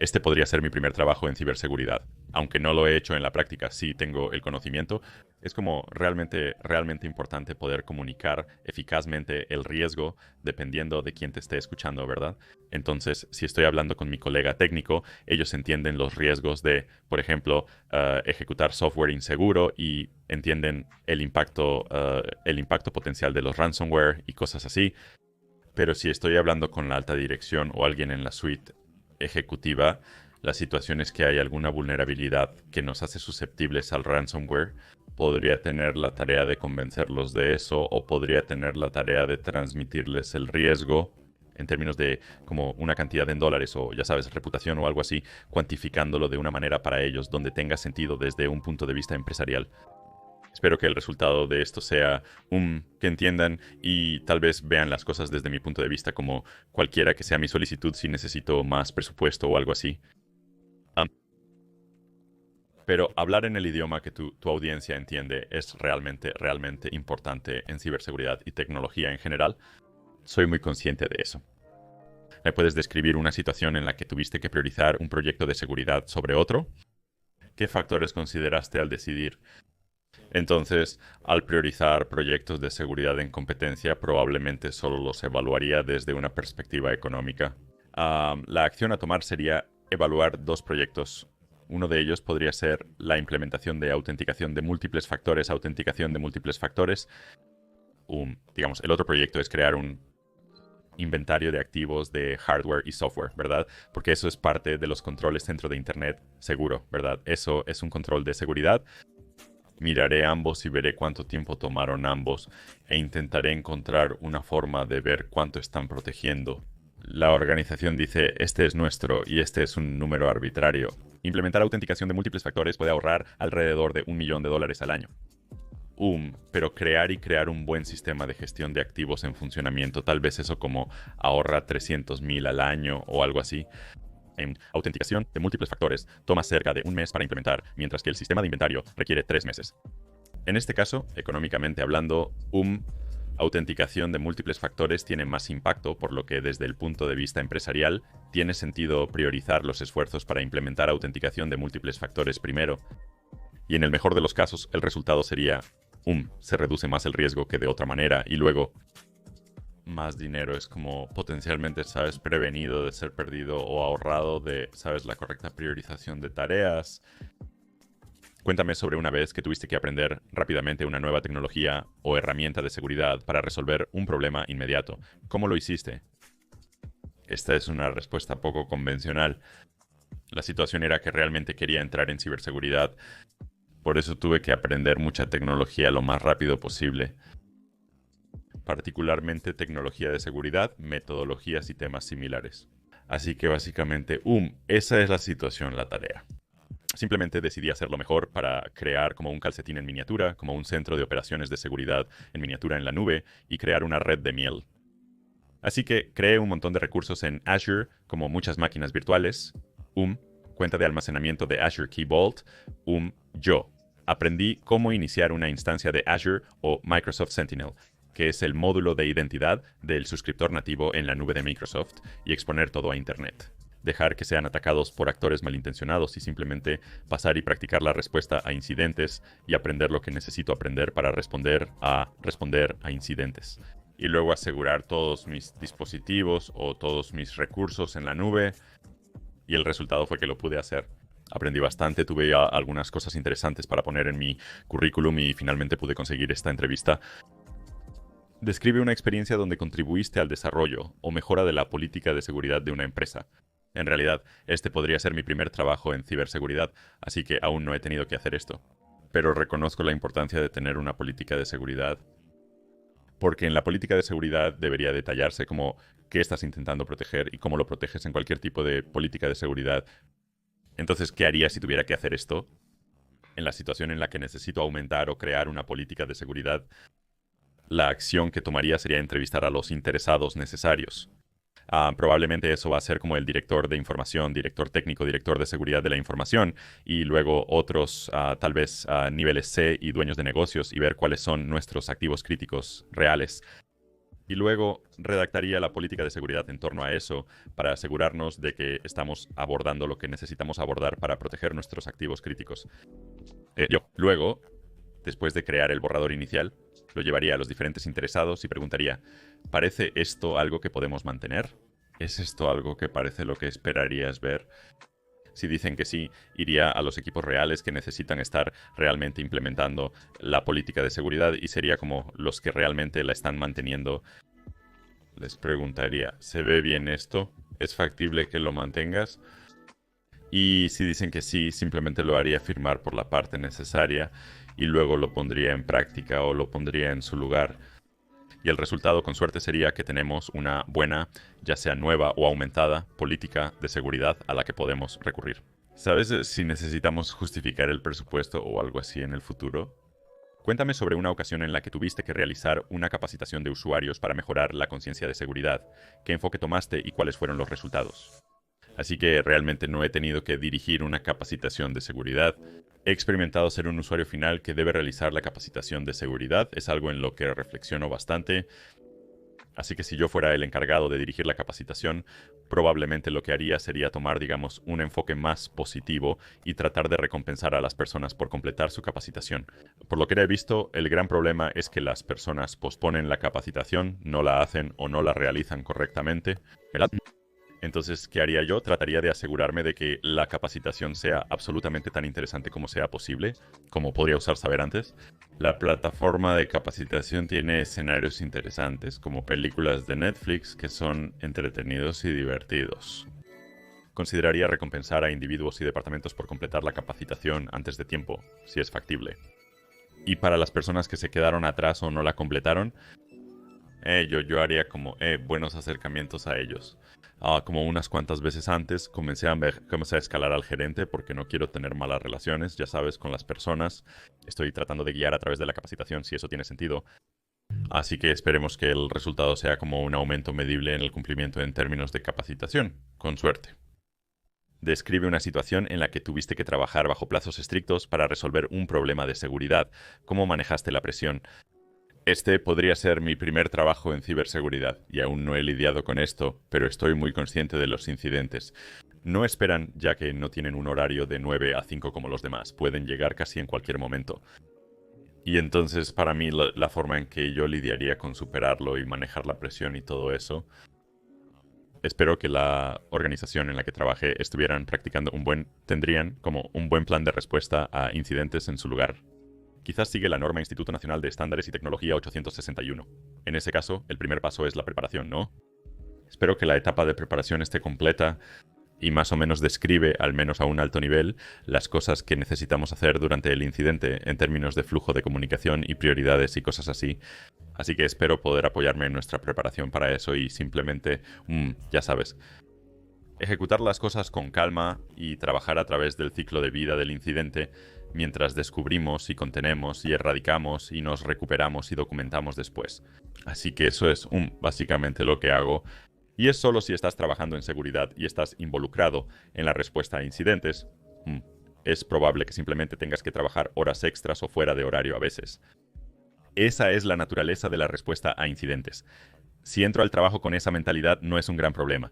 Speaker 1: Este podría ser mi primer trabajo en ciberseguridad. Aunque no lo he hecho en la práctica, sí tengo el conocimiento. Es como realmente importante poder comunicar eficazmente el riesgo dependiendo de quién te esté escuchando, ¿verdad? Entonces, si estoy hablando con mi colega técnico, ellos entienden los riesgos de, por ejemplo, ejecutar software inseguro y entienden el impacto potencial de los ransomware y cosas así. Pero si estoy hablando con la alta dirección o alguien en la suite ejecutiva, la situación es que hay alguna vulnerabilidad que nos hace susceptibles al ransomware. Podría tener la tarea de convencerlos de eso o podría tener la tarea de transmitirles el riesgo en términos de como una cantidad en dólares o ya sabes, reputación o algo así, cuantificándolo de una manera para ellos donde tenga sentido desde un punto de vista empresarial. Espero que el resultado de esto sea que entiendan y tal vez vean las cosas desde mi punto de vista como cualquiera que sea mi solicitud si necesito más presupuesto o algo así. Pero hablar en el idioma que tu audiencia entiende es realmente importante en ciberseguridad y tecnología en general. Soy muy consciente de eso. ¿Me puedes describir una situación en la que tuviste que priorizar un proyecto de seguridad sobre otro? ¿Qué factores consideraste al decidir? Entonces, al priorizar proyectos de seguridad en competencia, probablemente solo los evaluaría desde una perspectiva económica. La acción a tomar sería evaluar dos proyectos. Uno de ellos podría ser la implementación de autenticación de múltiples factores, autenticación de múltiples factores. Digamos, el otro proyecto es crear un inventario de activos de hardware y software, ¿verdad? Porque eso es parte de los controles dentro de Internet seguro, ¿verdad? Eso es un control de seguridad. Miraré ambos y veré cuánto tiempo tomaron ambos e intentaré encontrar una forma de ver cuánto están protegiendo. La organización dice, este es nuestro y este es un número arbitrario. Implementar autenticación de múltiples factores puede ahorrar alrededor de $1 millón al año. Pero crear un buen sistema de gestión de activos en funcionamiento, tal vez eso como ahorra 300,000 al año o algo así. En autenticación de múltiples factores toma cerca de un mes para implementar, mientras que el sistema de inventario requiere 3 meses. En este caso, económicamente hablando, autenticación de múltiples factores tiene más impacto, por lo que desde el punto de vista empresarial tiene sentido priorizar los esfuerzos para implementar autenticación de múltiples factores primero. Y en el mejor de los casos, el resultado sería, se reduce más el riesgo que de otra manera, y luego más dinero es como potencialmente, sabes, prevenido de ser perdido o ahorrado de, sabes, la correcta priorización de tareas. Cuéntame sobre una vez que tuviste que aprender rápidamente una nueva tecnología o herramienta de seguridad para resolver un problema inmediato. ¿Cómo lo hiciste? Esta es una respuesta poco convencional. La situación era que realmente quería entrar en ciberseguridad. Por eso tuve que aprender mucha tecnología lo más rápido posible. Particularmente tecnología de seguridad, metodologías y temas similares. Así que básicamente, esa es la situación, la tarea. Simplemente decidí hacerlo mejor para crear como un calcetín en miniatura, como un centro de operaciones de seguridad en miniatura en la nube y crear una red de miel. Así que creé un montón de recursos en Azure, como muchas máquinas virtuales, cuenta de almacenamiento de Azure Key Vault, yo. Aprendí cómo iniciar una instancia de Azure o Microsoft Sentinel, que es el módulo de identidad del suscriptor nativo en la nube de Microsoft, y exponer todo a Internet. Dejar que sean atacados por actores malintencionados y simplemente pasar y practicar la respuesta a incidentes y aprender lo que necesito aprender para responder a incidentes. Y luego asegurar todos mis dispositivos o todos mis recursos en la nube. Y el resultado fue que lo pude hacer. Aprendí bastante, tuve algunas cosas interesantes para poner en mi currículum y finalmente pude conseguir esta entrevista. Describe una experiencia donde contribuiste al desarrollo o mejora de la política de seguridad de una empresa. En realidad, este podría ser mi primer trabajo en ciberseguridad, así que aún no he tenido que hacer esto. Pero reconozco la importancia de tener una política de seguridad. Porque en la política de seguridad debería detallarse como qué estás intentando proteger y cómo lo proteges en cualquier tipo de política de seguridad. Entonces, ¿qué haría si tuviera que hacer esto? En la situación en la que necesito aumentar o crear una política de seguridad, la acción que tomaría sería entrevistar a los interesados necesarios. Probablemente eso va a ser como el director de información, director técnico, director de seguridad de la información, y luego otros, tal vez niveles C y dueños de negocios, y ver cuáles son nuestros activos críticos reales. Y luego redactaría la política de seguridad en torno a eso para asegurarnos de que estamos abordando lo que necesitamos abordar para proteger nuestros activos críticos. Luego, después de crear el borrador inicial, lo llevaría a los diferentes interesados y preguntaría, ¿parece esto algo que podemos mantener? ¿Es esto algo que parece lo que esperarías ver? Si dicen que sí, iría a los equipos reales que necesitan estar realmente implementando la política de seguridad y sería como los que realmente la están manteniendo. Les preguntaría, ¿se ve bien esto? ¿Es factible que lo mantengas? Y si dicen que sí, simplemente lo haría firmar por la parte necesaria y luego lo pondría en práctica o lo pondría en su lugar. Y el resultado con suerte sería que tenemos una buena, ya sea nueva o aumentada, política de seguridad a la que podemos recurrir. ¿Sabes si necesitamos justificar el presupuesto o algo así en el futuro? Cuéntame sobre una ocasión en la que tuviste que realizar una capacitación de usuarios para mejorar la conciencia de seguridad. ¿Qué enfoque tomaste y cuáles fueron los resultados? Así que realmente no he tenido que dirigir una capacitación de seguridad. He experimentado ser un usuario final que debe realizar la capacitación de seguridad. Es algo en lo que reflexiono bastante. Así que si yo fuera el encargado de dirigir la capacitación, probablemente lo que haría sería tomar, digamos, un enfoque más positivo y tratar de recompensar a las personas por completar su capacitación. Por lo que he visto, el gran problema es que las personas posponen la capacitación, no la hacen o no la realizan correctamente, ¿verdad? Entonces, ¿qué haría yo? Trataría de asegurarme de que la capacitación sea absolutamente tan interesante como sea posible, como podría usar saber antes. La plataforma de capacitación tiene escenarios interesantes, como películas de Netflix que son entretenidos y divertidos. Consideraría recompensar a individuos y departamentos por completar la capacitación antes de tiempo, si es factible. Y para las personas que se quedaron atrás o no la completaron, yo haría como buenos acercamientos a ellos. Como unas cuantas veces antes, comencé a escalar al gerente porque no quiero tener malas relaciones, ya sabes, con las personas. Estoy tratando de guiar a través de la capacitación, si eso tiene sentido. Así que esperemos que el resultado sea como un aumento medible en el cumplimiento en términos de capacitación, con suerte. Describe una situación en la que tuviste que trabajar bajo plazos estrictos para resolver un problema de seguridad. ¿Cómo manejaste la presión? Este podría ser mi primer trabajo en ciberseguridad y aún no he lidiado con esto, pero estoy muy consciente de los incidentes. No esperan, ya que no tienen un horario de 9 a 5 como los demás, pueden llegar casi en cualquier momento. Y entonces para mí la forma en que yo lidiaría con superarlo y manejar la presión y todo eso, espero que la organización en la que trabajé estuvieran practicando tendrían como un buen plan de respuesta a incidentes en su lugar. Quizás sigue la norma Instituto Nacional de Estándares y Tecnología 861. En ese caso, el primer paso es la preparación, ¿no? Espero que la etapa de preparación esté completa y más o menos describe, al menos a un alto nivel, las cosas que necesitamos hacer durante el incidente en términos de flujo de comunicación y prioridades y cosas así. Así que espero poder apoyarme en nuestra preparación para eso y simplemente, ya sabes, ejecutar las cosas con calma y trabajar a través del ciclo de vida del incidente mientras descubrimos y contenemos y erradicamos y nos recuperamos y documentamos después. Así que eso es básicamente lo que hago. Y es solo si estás trabajando en seguridad y estás involucrado en la respuesta a incidentes. Es probable que simplemente tengas que trabajar horas extras o fuera de horario a veces. Esa es la naturaleza de la respuesta a incidentes. Si entro al trabajo con esa mentalidad, no es un gran problema.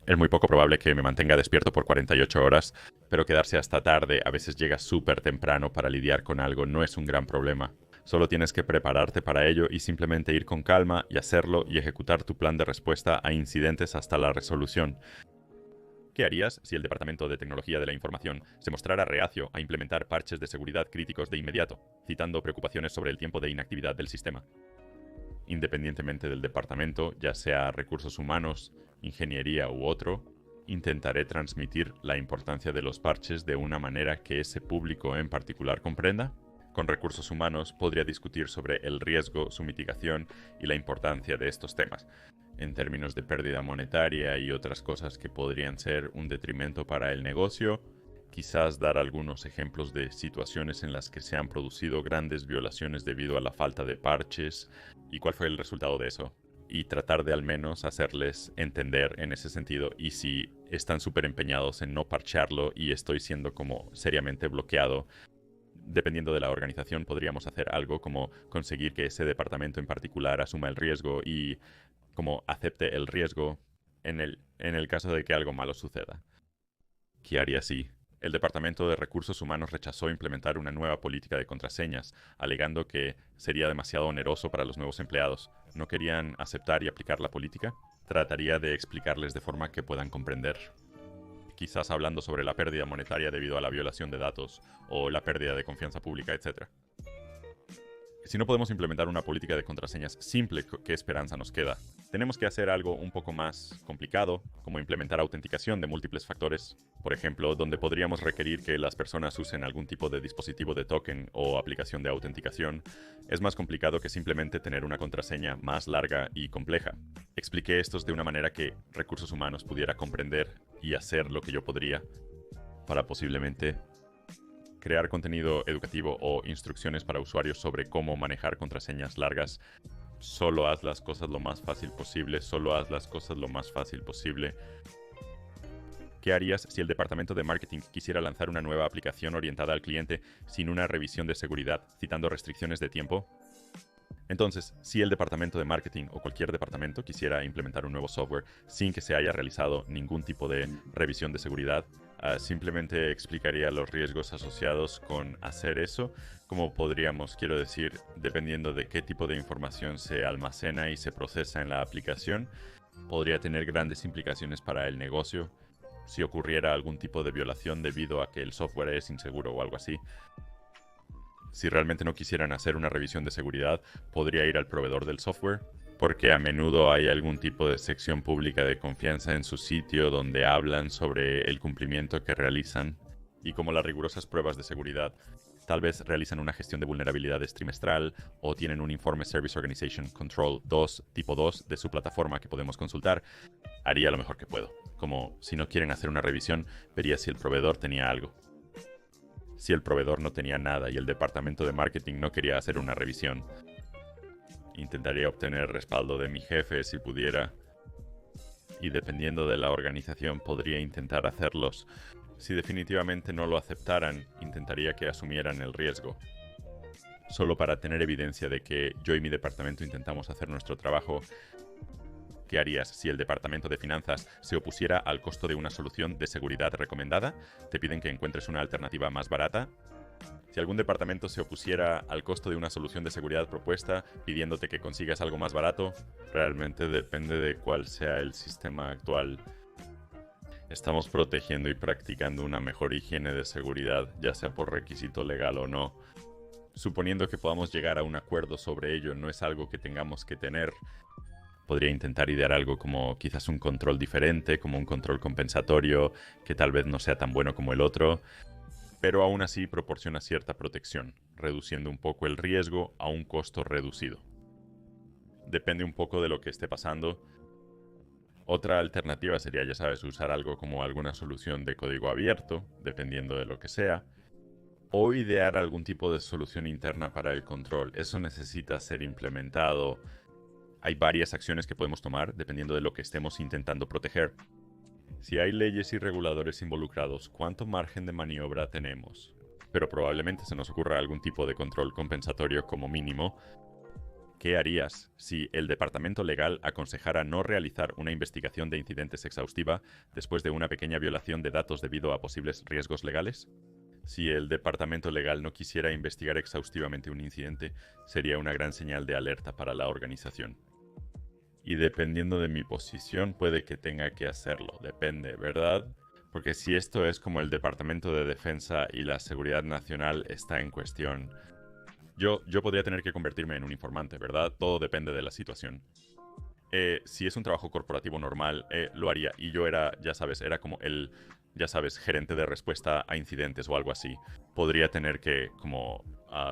Speaker 1: Es muy poco probable que me mantenga despierto por 48 horas, pero quedarse hasta tarde, a veces llega súper temprano para lidiar con algo, no es un gran problema. Solo tienes que prepararte para ello y simplemente ir con calma y hacerlo y ejecutar tu plan de respuesta a incidentes hasta la resolución. ¿Qué harías si el Departamento de Tecnología de la Información se mostrara reacio a implementar parches de seguridad críticos de inmediato, citando preocupaciones sobre el tiempo de inactividad del sistema? Independientemente del departamento, ya sea recursos humanos, ingeniería u otro, intentaré transmitir la importancia de los parches de una manera que ese público en particular comprenda. Con recursos humanos podría discutir sobre el riesgo, su mitigación y la importancia de estos temas, en términos de pérdida monetaria y otras cosas que podrían ser un detrimento para el negocio. Quizás dar algunos ejemplos de situaciones en las que se han producido grandes violaciones debido a la falta de parches y cuál fue el resultado de eso. Y tratar de al menos hacerles entender en ese sentido. Y si están súper empeñados en no parchearlo y estoy siendo como seriamente bloqueado, dependiendo de la organización, podríamos hacer algo como conseguir que ese departamento en particular asuma el riesgo y como acepte el riesgo en el caso de que algo malo suceda. ¿Qué haría si el Departamento de Recursos Humanos rechazó implementar una nueva política de contraseñas, alegando que sería demasiado oneroso para los nuevos empleados? ¿No querían aceptar y aplicar la política? Trataría de explicarles de forma que puedan comprender. Quizás hablando sobre la pérdida monetaria debido a la violación de datos o la pérdida de confianza pública, etc. Si no podemos implementar una política de contraseñas simple, ¿qué esperanza nos queda? Tenemos que hacer algo un poco más complicado, como implementar autenticación de múltiples factores, por ejemplo, donde podríamos requerir que las personas usen algún tipo de dispositivo de token o aplicación de autenticación. Es más complicado que simplemente tener una contraseña más larga y compleja. Expliqué estos de una manera que recursos humanos pudiera comprender y hacer lo que yo podría para posiblemente crear contenido educativo o instrucciones para usuarios sobre cómo manejar contraseñas largas. Solo haz las cosas lo más fácil posible, solo haz las cosas lo más fácil posible. ¿Qué harías si el departamento de marketing quisiera lanzar una nueva aplicación orientada al cliente sin una revisión de seguridad, citando restricciones de tiempo? Entonces, si el departamento de marketing o cualquier departamento quisiera implementar un nuevo software sin que se haya realizado ningún tipo de revisión de seguridad, simplemente explicaría los riesgos asociados con hacer eso, como podríamos, quiero decir, dependiendo de qué tipo de información se almacena y se procesa en la aplicación. podría tener grandes implicaciones para el negocio si ocurriera algún tipo de violación debido a que el software es inseguro o algo así. Si realmente no quisieran hacer una revisión de seguridad, podría ir al proveedor del software, porque a menudo hay algún tipo de sección pública de confianza en su sitio donde hablan sobre el cumplimiento que realizan y como las rigurosas pruebas de seguridad. Tal vez realizan una gestión de vulnerabilidades trimestral o tienen un informe Service Organization Control 2, tipo 2, de su plataforma que podemos consultar. Haría lo mejor que puedo. Como si no quieren hacer una revisión, vería si el proveedor tenía algo. Si el proveedor no tenía nada y el departamento de marketing no quería hacer una revisión, intentaría obtener respaldo de mi jefe si pudiera. Y dependiendo de la organización, podría intentar hacerlos. Si definitivamente no lo aceptaran, intentaría que asumieran el riesgo. Solo para tener evidencia de que yo y mi departamento intentamos hacer nuestro trabajo. ¿Qué harías si el departamento de finanzas se opusiera al costo de una solución de seguridad recomendada? ¿Te piden que encuentres una alternativa más barata? Si algún departamento se opusiera al costo de una solución de seguridad propuesta, pidiéndote que consigas algo más barato, realmente depende de cuál sea el sistema actual. Estamos protegiendo y practicando una mejor higiene de seguridad, ya sea por requisito legal o no. Suponiendo que podamos llegar a un acuerdo sobre ello, no es algo que tengamos que tener. Podría intentar idear algo como quizás un control diferente, como un control compensatorio, que tal vez no sea tan bueno como el otro, pero aún así proporciona cierta protección, reduciendo un poco el riesgo a un costo reducido. Depende un poco de lo que esté pasando. Otra alternativa sería, ya sabes, usar algo como alguna solución de código abierto, dependiendo de lo que sea, o idear algún tipo de solución interna para el control. Eso necesita ser implementado. Hay varias acciones que podemos tomar dependiendo de lo que estemos intentando proteger. Si hay leyes y reguladores involucrados, ¿cuánto margen de maniobra tenemos? Pero probablemente se nos ocurra algún tipo de control compensatorio como mínimo. ¿Qué harías si el departamento legal aconsejara no realizar una investigación de incidentes exhaustiva después de una pequeña violación de datos debido a posibles riesgos legales? Si el departamento legal no quisiera investigar exhaustivamente un incidente, sería una gran señal de alerta para la organización. Y dependiendo de mi posición, puede que tenga que hacerlo. Depende, ¿verdad? Porque si esto es como el Departamento de Defensa y la Seguridad Nacional está en cuestión, yo podría tener que convertirme en un informante, ¿verdad? Todo depende de la situación. Si es un trabajo corporativo normal, lo haría. Y yo era, ya sabes, era como el, ya sabes, gerente de respuesta a incidentes o algo así. Podría tener que como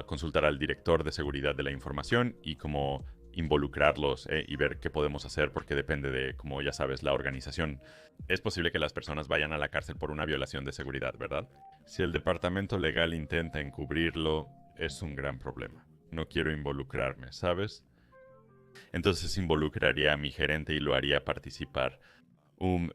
Speaker 1: consultar al director de seguridad de la información y como involucrarlos y ver qué podemos hacer porque depende de, como ya sabes, la organización. Es posible que las personas vayan a la cárcel por una violación de seguridad, ¿verdad? Si el departamento legal intenta encubrirlo, es un gran problema. No quiero involucrarme, ¿sabes? Entonces involucraría a mi gerente y lo haría participar.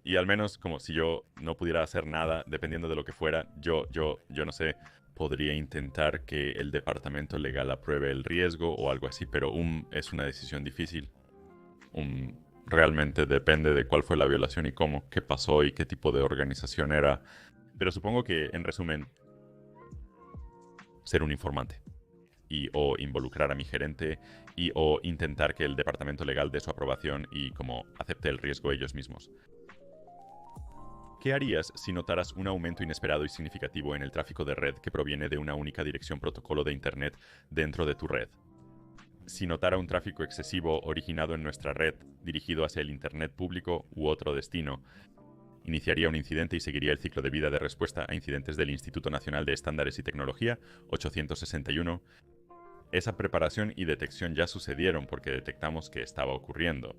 Speaker 1: Y al menos como si yo no pudiera hacer nada, dependiendo de lo que fuera, yo no sé, podría intentar que el departamento legal apruebe el riesgo o algo así, pero es una decisión difícil. Realmente depende de cuál fue la violación y cómo, qué pasó y qué tipo de organización era. Pero supongo que, en resumen, ser un informante y o involucrar a mi gerente y o intentar que el departamento legal dé su aprobación y como acepte el riesgo ellos mismos. ¿Qué harías si notaras un aumento inesperado y significativo en el tráfico de red que proviene de una única dirección protocolo de Internet dentro de tu red? Si notara un tráfico excesivo originado en nuestra red, dirigido hacia el Internet público u otro destino, iniciaría un incidente y seguiría el ciclo de vida de respuesta a incidentes del Instituto Nacional de Estándares y Tecnología, 861. Esa preparación y detección ya sucedieron porque detectamos que estaba ocurriendo.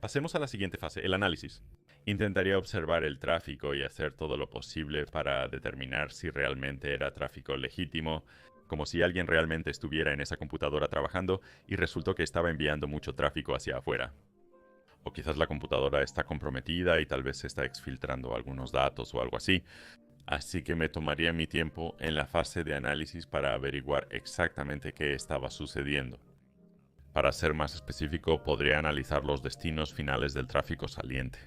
Speaker 1: Pasemos a la siguiente fase, el análisis. Intentaría observar el tráfico y hacer todo lo posible para determinar si realmente era tráfico legítimo, como si alguien realmente estuviera en esa computadora trabajando y resultó que estaba enviando mucho tráfico hacia afuera. O quizás la computadora está comprometida y tal vez se está exfiltrando algunos datos o algo así. Así que me tomaría mi tiempo en la fase de análisis para averiguar exactamente qué estaba sucediendo. Para ser más específico, podría analizar los destinos finales del tráfico saliente.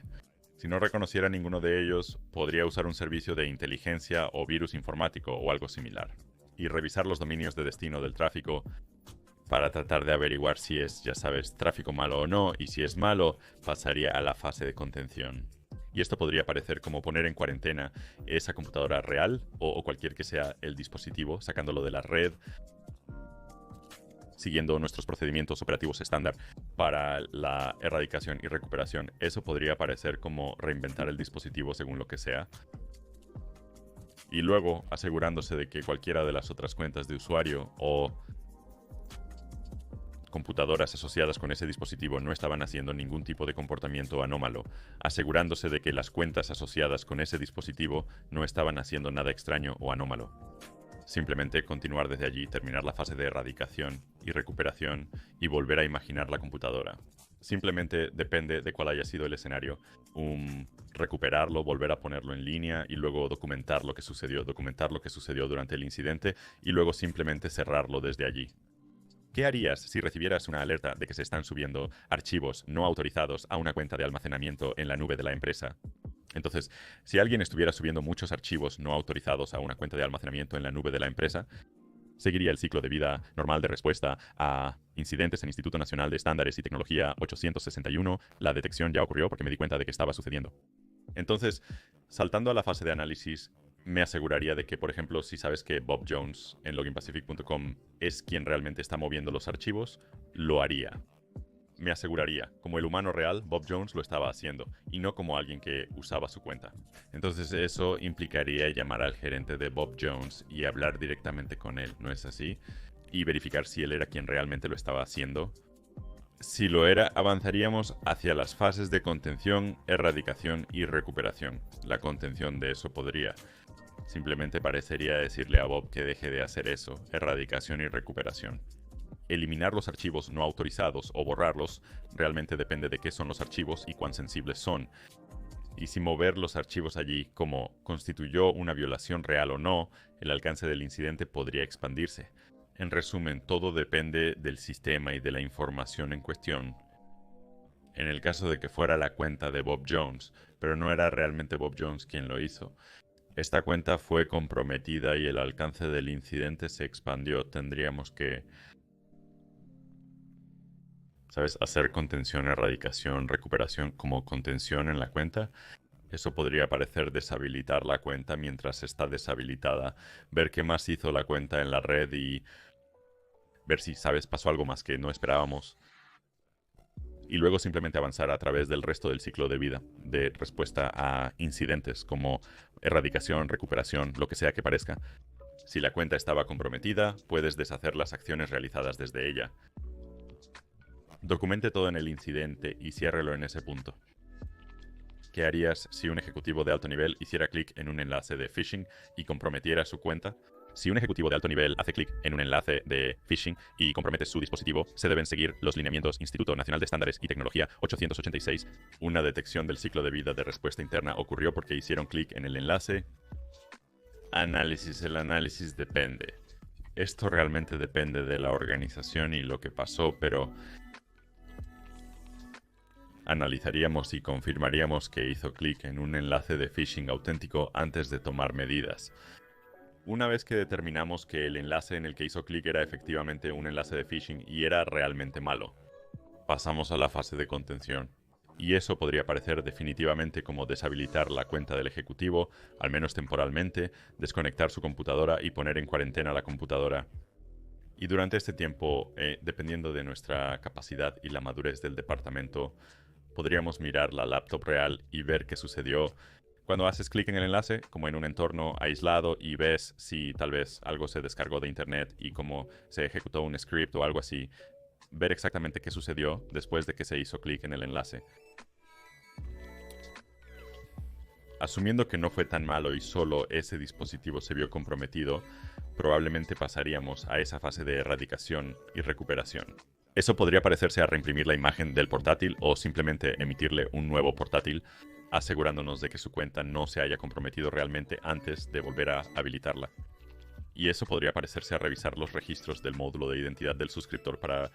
Speaker 1: Si no reconociera ninguno de ellos, podría usar un servicio de inteligencia o virus informático o algo similar, y revisar los dominios de destino del tráfico. para tratar de averiguar si es, ya sabes, tráfico malo o no, y si es malo, pasaría a la fase de contención. Y esto podría parecer como poner en cuarentena esa computadora real o cualquier que sea el dispositivo, sacándolo de la red, siguiendo nuestros procedimientos operativos estándar para la erradicación y recuperación. Eso podría parecer como reinventar el dispositivo según lo que sea. Y luego asegurándose de que cualquiera de las otras cuentas de usuario o computadoras asociadas con ese dispositivo no estaban haciendo ningún tipo de comportamiento anómalo, asegurándose de que las cuentas asociadas con ese dispositivo no estaban haciendo nada extraño o anómalo. Simplemente continuar desde allí, terminar la fase de erradicación y recuperación y volver a imaginar la computadora. Simplemente depende de cuál haya sido el escenario. Recuperarlo, volver a ponerlo en línea y luego documentar lo que sucedió durante el incidente y luego simplemente cerrarlo desde allí. ¿Qué harías si recibieras una alerta de que se están subiendo archivos no autorizados a una cuenta de almacenamiento en la nube de la empresa? Entonces, si alguien estuviera subiendo muchos archivos no autorizados a una cuenta de almacenamiento en la nube de la empresa, seguiría el ciclo de vida normal de respuesta a incidentes en Instituto Nacional de Estándares y Tecnología 861. La detección ya ocurrió porque me di cuenta de que estaba sucediendo. Entonces, saltando a la fase de análisis, me aseguraría de que, por ejemplo, si sabes que Bob Jones en loginpacific.com es quien realmente está moviendo los archivos, lo haría. Me aseguraría, como el humano real, Bob Jones lo estaba haciendo, y no como alguien que usaba su cuenta. Entonces eso implicaría llamar al gerente de Bob Jones y hablar directamente con él, ¿no es así? Y verificar si él era quien realmente lo estaba haciendo. Si lo era, avanzaríamos hacia las fases de contención, erradicación y recuperación. La contención de eso podría simplemente parecería decirle a Bob que deje de hacer eso, erradicación y recuperación. Eliminar los archivos no autorizados o borrarlos realmente depende de qué son los archivos y cuán sensibles son. Y si mover los archivos allí como constituyó una violación real o no, el alcance del incidente podría expandirse. En resumen, todo depende del sistema y de la información en cuestión. En el caso de que fuera la cuenta de Bob Jones, pero no era realmente Bob Jones quien lo hizo. Esta cuenta fue comprometida y el alcance del incidente se expandió. Tendríamos que, ¿sabes? Hacer contención, erradicación, recuperación como contención en la cuenta. Eso podría parecer deshabilitar la cuenta mientras está deshabilitada. Ver qué más hizo la cuenta en la red y ver si, ¿sabes? Pasó algo más que no esperábamos. Y luego simplemente avanzar a través del resto del ciclo de vida, de respuesta a incidentes como erradicación, recuperación, lo que sea que parezca. Si la cuenta estaba comprometida, puedes deshacer las acciones realizadas desde ella. Documente todo en el incidente y ciérrelo en ese punto. ¿Qué harías si un ejecutivo de alto nivel hiciera clic en un enlace de phishing y comprometiera su cuenta? Si un ejecutivo de alto nivel hace clic en un enlace de phishing y compromete su dispositivo, se deben seguir los lineamientos Instituto Nacional de Estándares y Tecnología 886. Una detección del ciclo de vida de respuesta interna ocurrió porque hicieron clic en el enlace. Análisis. El análisis depende. Esto realmente depende de la organización y lo que pasó, pero analizaríamos y confirmaríamos que hizo clic en un enlace de phishing auténtico antes de tomar medidas. Una vez que determinamos que el enlace en el que hizo clic era efectivamente un enlace de phishing y era realmente malo, pasamos a la fase de contención. Y eso podría parecer definitivamente como deshabilitar la cuenta del ejecutivo, al menos temporalmente, desconectar su computadora y poner en cuarentena la computadora. Y durante este tiempo, dependiendo de nuestra capacidad y la madurez del departamento, podríamos mirar la laptop real y ver qué sucedió cuando haces clic en el enlace, como en un entorno aislado, y ves si tal vez algo se descargó de internet y cómo se ejecutó un script o algo así. Ver exactamente qué sucedió después de que se hizo clic en el enlace. Asumiendo que no fue tan malo y solo ese dispositivo se vio comprometido, probablemente pasaríamos a esa fase de erradicación y recuperación. Eso podría parecerse a reimprimir la imagen del portátil o simplemente emitirle un nuevo portátil, asegurándonos de que su cuenta no se haya comprometido realmente antes de volver a habilitarla. Y eso podría parecerse a revisar los registros del módulo de identidad del suscriptor para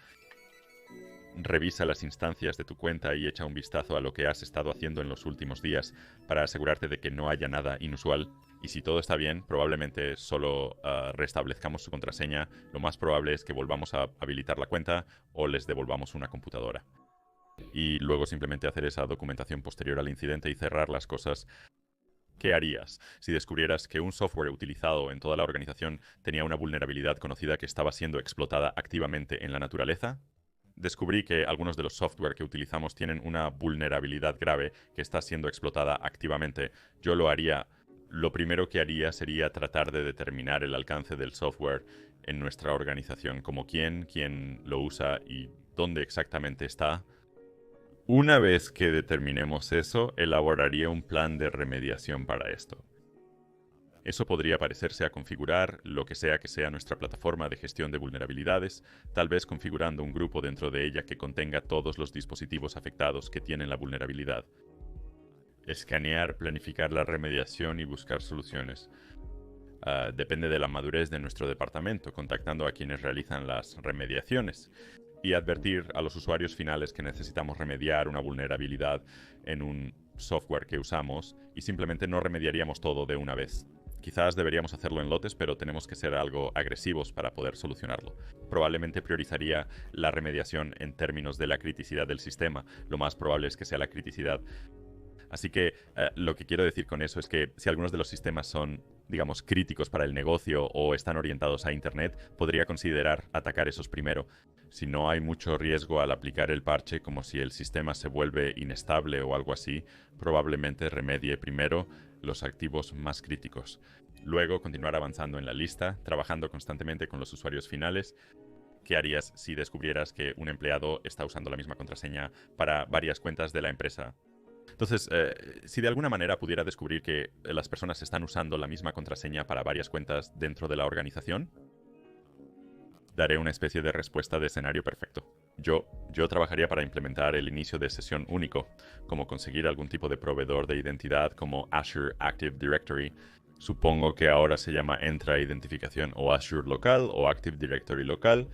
Speaker 1: revisa las instancias de tu cuenta y echa un vistazo a lo que has estado haciendo en los últimos días para asegurarte de que no haya nada inusual. Y si todo está bien, probablemente solo restablezcamos su contraseña. Lo más probable es que volvamos a habilitar la cuenta o les devolvamos una computadora. Y luego simplemente hacer esa documentación posterior al incidente y cerrar las cosas. ¿Qué harías si descubrieras que un software utilizado en toda la organización tenía una vulnerabilidad conocida que estaba siendo explotada activamente en la naturaleza? Descubrí que algunos de los software que utilizamos tienen una vulnerabilidad grave que está siendo explotada activamente. Yo lo haría. Lo primero que haría sería tratar de determinar el alcance del software en nuestra organización, como quién lo usa y dónde exactamente está. Una vez que determinemos eso, elaboraría un plan de remediación para esto. Eso podría parecerse a configurar lo que sea nuestra plataforma de gestión de vulnerabilidades, tal vez configurando un grupo dentro de ella que contenga todos los dispositivos afectados que tienen la vulnerabilidad. Escanear, planificar la remediación y buscar soluciones. Depende de la madurez de nuestro departamento, contactando a quienes realizan las remediaciones y advertir a los usuarios finales que necesitamos remediar una vulnerabilidad en un software que usamos y simplemente no remediaríamos todo de una vez. Quizás deberíamos hacerlo en lotes, pero tenemos que ser algo agresivos para poder solucionarlo. Probablemente priorizaría la remediación en términos de la criticidad del sistema. Lo más probable es que sea la criticidad. Así que lo que quiero decir con eso es que si algunos de los sistemas son, digamos, críticos para el negocio o están orientados a Internet, podría considerar atacar esos primero. Si no hay mucho riesgo al aplicar el parche, como si el sistema se vuelve inestable o algo así, probablemente remedie primero los activos más críticos. Luego continuar avanzando en la lista, trabajando constantemente con los usuarios finales. ¿Qué harías si descubrieras que un empleado está usando la misma contraseña para varias cuentas de la empresa? Entonces, si de alguna manera pudiera descubrir que las personas están usando la misma contraseña para varias cuentas dentro de la organización, daré una especie de respuesta de escenario perfecto. Yo trabajaría para implementar el inicio de sesión único, como conseguir algún tipo de proveedor de identidad como Azure Active Directory. Supongo que ahora se llama Entra Identificación o Azure Local o Active Directory Local.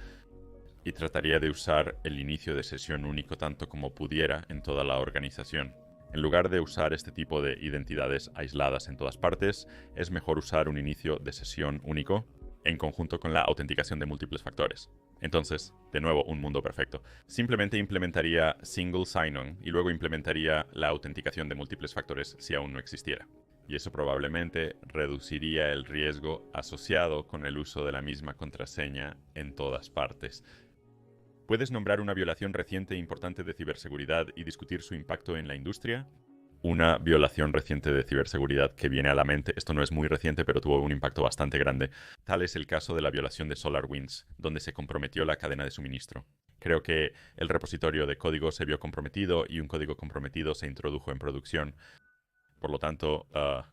Speaker 1: Y trataría de usar el inicio de sesión único tanto como pudiera en toda la organización. En lugar de usar este tipo de identidades aisladas en todas partes, es mejor usar un inicio de sesión único en conjunto con la autenticación de múltiples factores. Entonces, de nuevo, un mundo perfecto. Simplemente implementaría Single Sign-On y luego implementaría la autenticación de múltiples factores si aún no existiera. Y eso probablemente reduciría el riesgo asociado con el uso de la misma contraseña en todas partes. ¿Puedes nombrar una violación reciente e importante de ciberseguridad y discutir su impacto en la industria? Una violación reciente de ciberseguridad que viene a la mente, esto no es muy reciente, pero tuvo un impacto bastante grande. Tal es el caso de la violación de SolarWinds, donde se comprometió la cadena de suministro. Creo que el repositorio de código se vio comprometido y un código comprometido se introdujo en producción. Por lo tanto,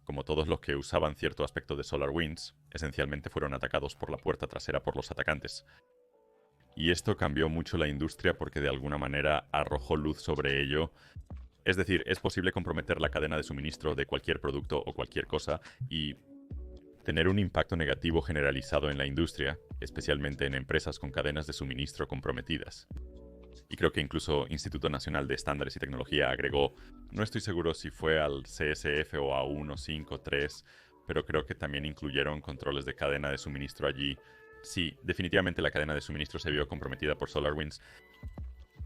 Speaker 1: como todos los que usaban cierto aspecto de SolarWinds, esencialmente fueron atacados por la puerta trasera por los atacantes. Y esto cambió mucho la industria porque de alguna manera arrojó luz sobre ello. Es decir, es posible comprometer la cadena de suministro de cualquier producto o cualquier cosa y tener un impacto negativo generalizado en la industria, especialmente en empresas con cadenas de suministro comprometidas. Y creo que incluso Instituto Nacional de Estándares y Tecnología agregó, no estoy seguro si fue al CSF o a 153, pero creo que también incluyeron controles de cadena de suministro allí. Sí, definitivamente la cadena de suministro se vio comprometida por SolarWinds.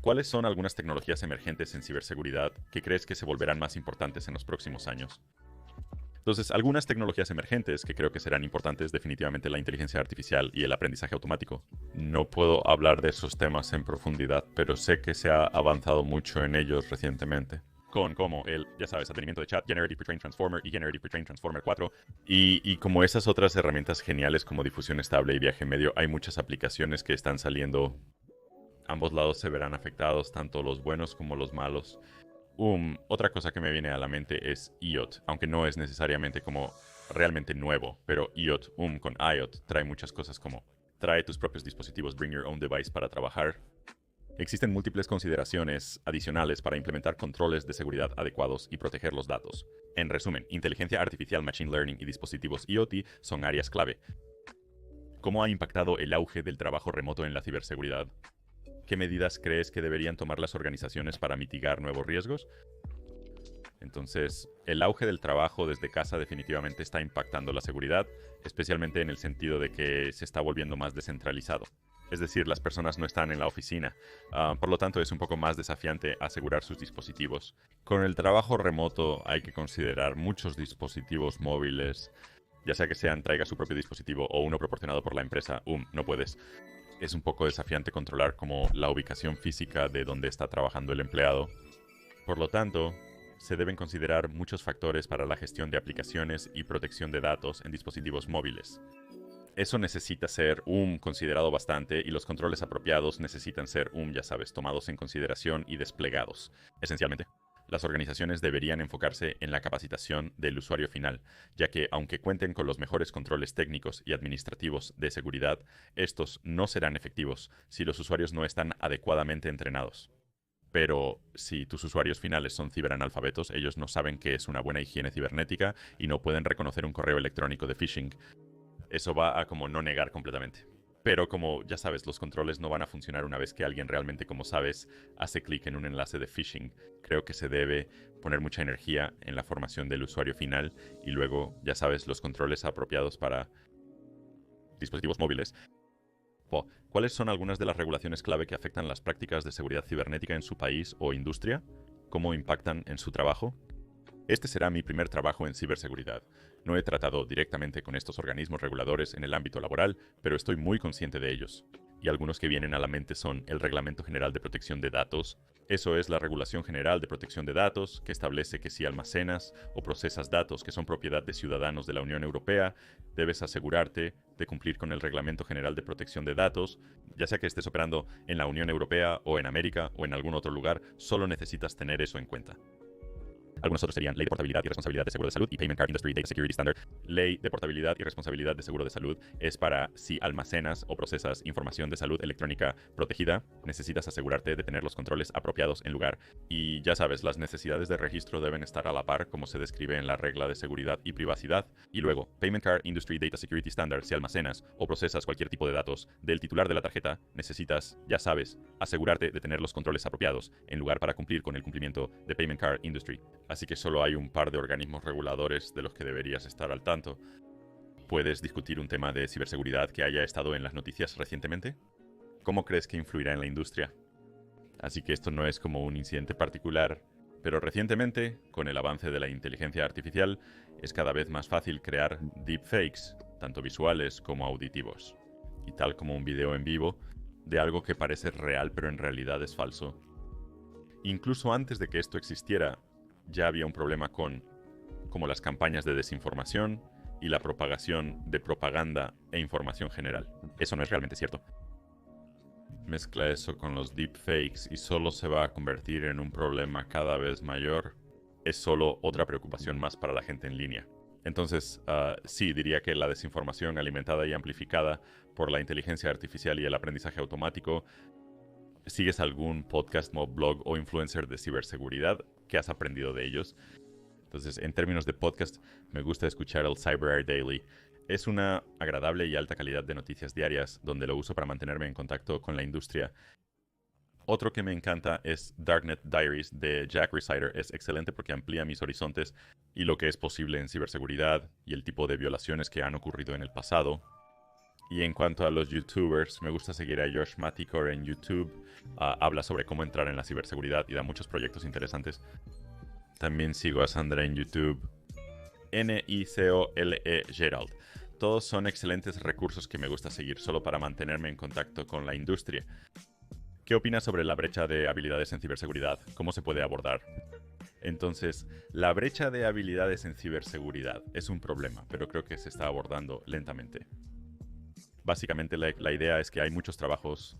Speaker 1: ¿Cuáles son algunas tecnologías emergentes en ciberseguridad que crees que se volverán más importantes en los próximos años? Entonces, algunas tecnologías emergentes que creo que serán importantes, definitivamente la inteligencia artificial y el aprendizaje automático. No puedo hablar de esos temas en profundidad, pero sé que se ha avanzado mucho en ellos recientemente. Como el, ya sabes, advenimiento de chat, Generative Pre-trained Transformer y Generative Pre-trained Transformer 4. Y como esas otras herramientas geniales como difusión estable y viaje medio, hay muchas aplicaciones que están saliendo. Ambos lados se verán afectados, tanto los buenos como los malos. Otra cosa que me viene a la mente es IoT, aunque no es necesariamente como realmente nuevo, pero IoT, con IoT, trae muchas cosas como trae tus propios dispositivos, bring your own device para trabajar. Existen múltiples consideraciones adicionales para implementar controles de seguridad adecuados y proteger los datos. En resumen, inteligencia artificial, machine learning y dispositivos IoT son áreas clave. ¿Cómo ha impactado el auge del trabajo remoto en la ciberseguridad? ¿Qué medidas crees que deberían tomar las organizaciones para mitigar nuevos riesgos? Entonces, el auge del trabajo desde casa definitivamente está impactando la seguridad, especialmente en el sentido de que se está volviendo más descentralizado. Es decir, las personas no están en la oficina. Por lo tanto, es un poco más desafiante asegurar sus dispositivos. Con el trabajo remoto hay que considerar muchos dispositivos móviles, ya sea que traiga su propio dispositivo o uno proporcionado por la empresa. No puedes. Es un poco desafiante controlar como la ubicación física de donde está trabajando el empleado. Por lo tanto, se deben considerar muchos factores para la gestión de aplicaciones y protección de datos en dispositivos móviles. Eso necesita ser considerado bastante y los controles apropiados necesitan ser ya sabes, tomados en consideración y desplegados. Esencialmente, las organizaciones deberían enfocarse en la capacitación del usuario final, ya que aunque cuenten con los mejores controles técnicos y administrativos de seguridad, estos no serán efectivos si los usuarios no están adecuadamente entrenados. Pero si tus usuarios finales son ciberanalfabetos, ellos no saben qué es una buena higiene cibernética y no pueden reconocer un correo electrónico de phishing. Eso va a como no negar completamente. Pero como ya sabes, los controles no van a funcionar una vez que alguien realmente, como sabes, hace clic en un enlace de phishing. Creo que se debe poner mucha energía en la formación del usuario final y luego, ya sabes, los controles apropiados para dispositivos móviles. ¿Cuáles son algunas de las regulaciones clave que afectan las prácticas de seguridad cibernética en su país o industria? ¿Cómo impactan en su trabajo? Este será mi primer trabajo en ciberseguridad. No he tratado directamente con estos organismos reguladores en el ámbito laboral, pero estoy muy consciente de ellos. Y algunos que vienen a la mente son el Reglamento General de Protección de Datos. Eso es la Regulación General de Protección de Datos, que establece que si almacenas o procesas datos que son propiedad de ciudadanos de la Unión Europea, debes asegurarte de cumplir con el Reglamento General de Protección de Datos, ya sea que estés operando en la Unión Europea o en América o en algún otro lugar, solo necesitas tener eso en cuenta. Algunos otros serían Ley de Portabilidad y Responsabilidad de Seguro de Salud y Payment Card Industry Data Security Standard. Ley de Portabilidad y Responsabilidad de Seguro de Salud es para si almacenas o procesas información de salud electrónica protegida, necesitas asegurarte de tener los controles apropiados en lugar. Y ya sabes, las necesidades de registro deben estar a la par como se describe en la regla de seguridad y privacidad. Y luego, Payment Card Industry Data Security Standard, si almacenas o procesas cualquier tipo de datos del titular de la tarjeta, necesitas, ya sabes, asegurarte de tener los controles apropiados en lugar para cumplir con el cumplimiento de Payment Card Industry. Así que solo hay un par de organismos reguladores de los que deberías estar al tanto. ¿Puedes discutir un tema de ciberseguridad que haya estado en las noticias recientemente? ¿Cómo crees que influirá en la industria? Así que esto no es como un incidente particular, pero recientemente, con el avance de la inteligencia artificial, es cada vez más fácil crear deepfakes, tanto visuales como auditivos. Y tal como un video en vivo, de algo que parece real pero en realidad es falso. Incluso antes de que esto existiera, ya había un problema con como las campañas de desinformación y la propagación de propaganda e información general. Eso no es realmente cierto. Mezcla eso con los deepfakes y solo se va a convertir en un problema cada vez mayor. Es solo otra preocupación más para la gente en línea. Entonces, sí, diría que la desinformación alimentada y amplificada por la inteligencia artificial y el aprendizaje automático. ¿Sigues algún podcast, blog o influencer de ciberseguridad? ¿Qué has aprendido de ellos? Entonces, en términos de podcast, me gusta escuchar el CyberAir Daily. Es una agradable y alta calidad de noticias diarias, donde lo uso para mantenerme en contacto con la industria. Otro que me encanta es Darknet Diaries de Jack Rhysider. Es excelente porque amplía mis horizontes y lo que es posible en ciberseguridad y el tipo de violaciones que han ocurrido en el pasado. Y en cuanto a los youtubers, me gusta seguir a Josh Matticor en YouTube. Habla sobre cómo entrar en la ciberseguridad y da muchos proyectos interesantes. También sigo a Sandra en YouTube. Nicole Gerald. Todos son excelentes recursos que me gusta seguir solo para mantenerme en contacto con la industria. ¿Qué opinas sobre la brecha de habilidades en ciberseguridad? ¿Cómo se puede abordar? Entonces, la brecha de habilidades en ciberseguridad es un problema, pero creo que se está abordando lentamente. Básicamente la idea es que hay muchos trabajos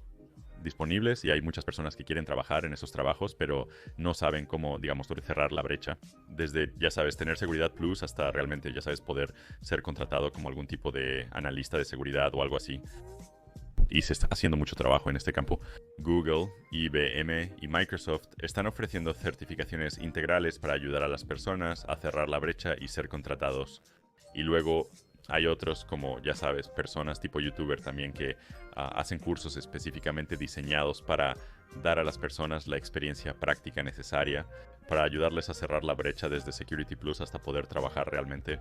Speaker 1: disponibles y hay muchas personas que quieren trabajar en esos trabajos, pero no saben cómo, digamos, cerrar la brecha. Desde, ya sabes, tener seguridad plus hasta realmente, ya sabes, poder ser contratado como algún tipo de analista de seguridad o algo así. Y se está haciendo mucho trabajo en este campo. Google, IBM y Microsoft están ofreciendo certificaciones integrales para ayudar a las personas a cerrar la brecha y ser contratados. Y luego hay otros como, ya sabes, personas tipo youtuber también que hacen cursos específicamente diseñados para dar a las personas la experiencia práctica necesaria para ayudarles a cerrar la brecha desde Security Plus hasta poder trabajar realmente.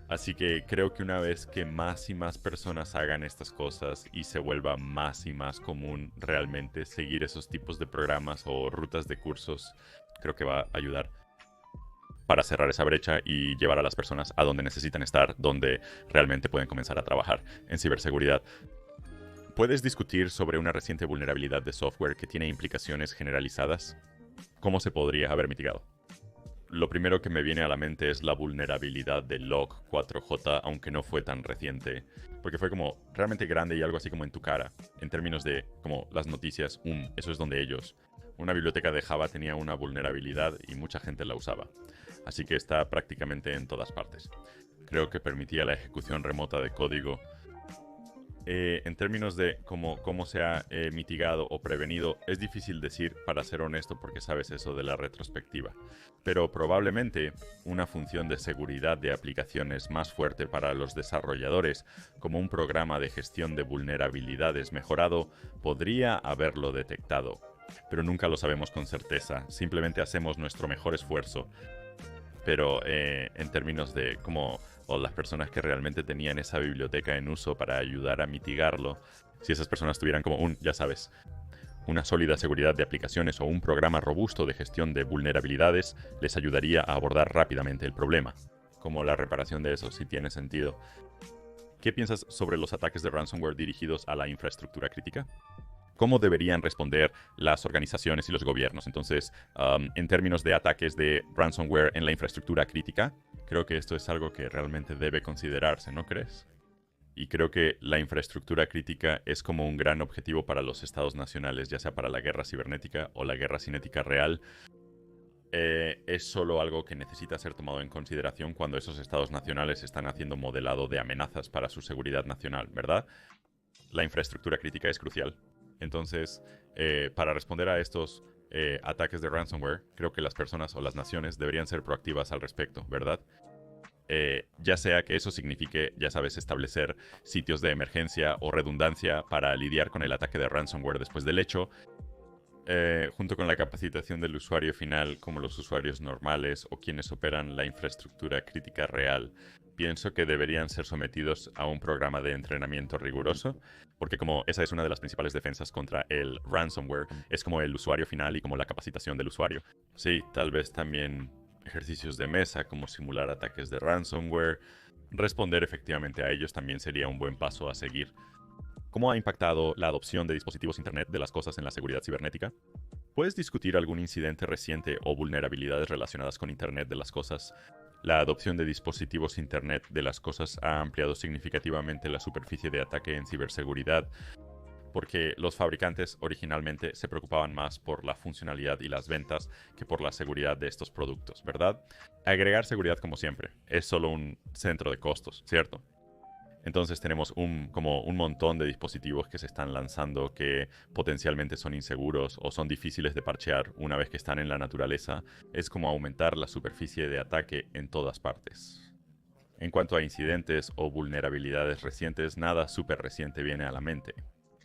Speaker 1: Así que creo que una vez que más y más personas hagan estas cosas y se vuelva más y más común realmente seguir esos tipos de programas o rutas de cursos, creo que va a ayudar para cerrar esa brecha y llevar a las personas a donde necesitan estar, donde realmente pueden comenzar a trabajar en ciberseguridad. ¿Puedes discutir sobre una reciente vulnerabilidad de software que tiene implicaciones generalizadas? ¿Cómo se podría haber mitigado? Lo primero que me viene a la mente es la vulnerabilidad de Log4j, aunque no fue tan reciente, porque fue como realmente grande y algo así como en tu cara, en términos de como las noticias, eso es donde ellos. Una biblioteca de Java tenía una vulnerabilidad y mucha gente la usaba, así que está prácticamente en todas partes. Creo que permitía la ejecución remota de código. En términos de cómo se ha mitigado o prevenido, es difícil decir, para ser honesto, porque sabes eso de la retrospectiva. Pero probablemente una función de seguridad de aplicaciones más fuerte para los desarrolladores, como un programa de gestión de vulnerabilidades mejorado, podría haberlo detectado. Pero nunca lo sabemos con certeza, simplemente hacemos nuestro mejor esfuerzo. Pero en términos de o las personas que realmente tenían esa biblioteca en uso para ayudar a mitigarlo, si esas personas tuvieran ya sabes, una sólida seguridad de aplicaciones o un programa robusto de gestión de vulnerabilidades, les ayudaría a abordar rápidamente el problema. Como la reparación de eso, si tiene sentido. ¿Qué piensas sobre los ataques de ransomware dirigidos a la infraestructura crítica? ¿Cómo deberían responder las organizaciones y los gobiernos? Entonces, en términos de ataques de ransomware en la infraestructura crítica, creo que esto es algo que realmente debe considerarse, ¿no crees? Y creo que la infraestructura crítica es como un gran objetivo para los estados nacionales, ya sea para la guerra cibernética o la guerra cinética real. Es solo algo que necesita ser tomado en consideración cuando esos estados nacionales están haciendo modelado de amenazas para su seguridad nacional, ¿verdad? La infraestructura crítica es crucial. Entonces, para responder a estos ataques de ransomware, creo que las personas o las naciones deberían ser proactivas al respecto, ¿verdad? Ya sea que eso signifique, ya sabes, establecer sitios de emergencia o redundancia para lidiar con el ataque de ransomware después del hecho, junto con la capacitación del usuario final, como los usuarios normales o quienes operan la infraestructura crítica real. Pienso que deberían ser sometidos a un programa de entrenamiento riguroso, porque como esa es una de las principales defensas contra el ransomware, es como el usuario final y como la capacitación del usuario. Sí, tal vez también ejercicios de mesa, como simular ataques de ransomware. Responder efectivamente a ellos también sería un buen paso a seguir. ¿Cómo ha impactado la adopción de dispositivos Internet de las cosas en la seguridad cibernética? ¿Puedes discutir algún incidente reciente o vulnerabilidades relacionadas con Internet de las cosas? La adopción de dispositivos Internet de las cosas ha ampliado significativamente la superficie de ataque en ciberseguridad, porque los fabricantes originalmente se preocupaban más por la funcionalidad y las ventas que por la seguridad de estos productos, ¿verdad? Agregar seguridad, como siempre, es solo un centro de costos, ¿cierto? Entonces tenemos como un montón de dispositivos que se están lanzando que potencialmente son inseguros o son difíciles de parchear una vez que están en la naturaleza. Es como aumentar la superficie de ataque en todas partes. En cuanto a incidentes o vulnerabilidades recientes, nada súper reciente viene a la mente.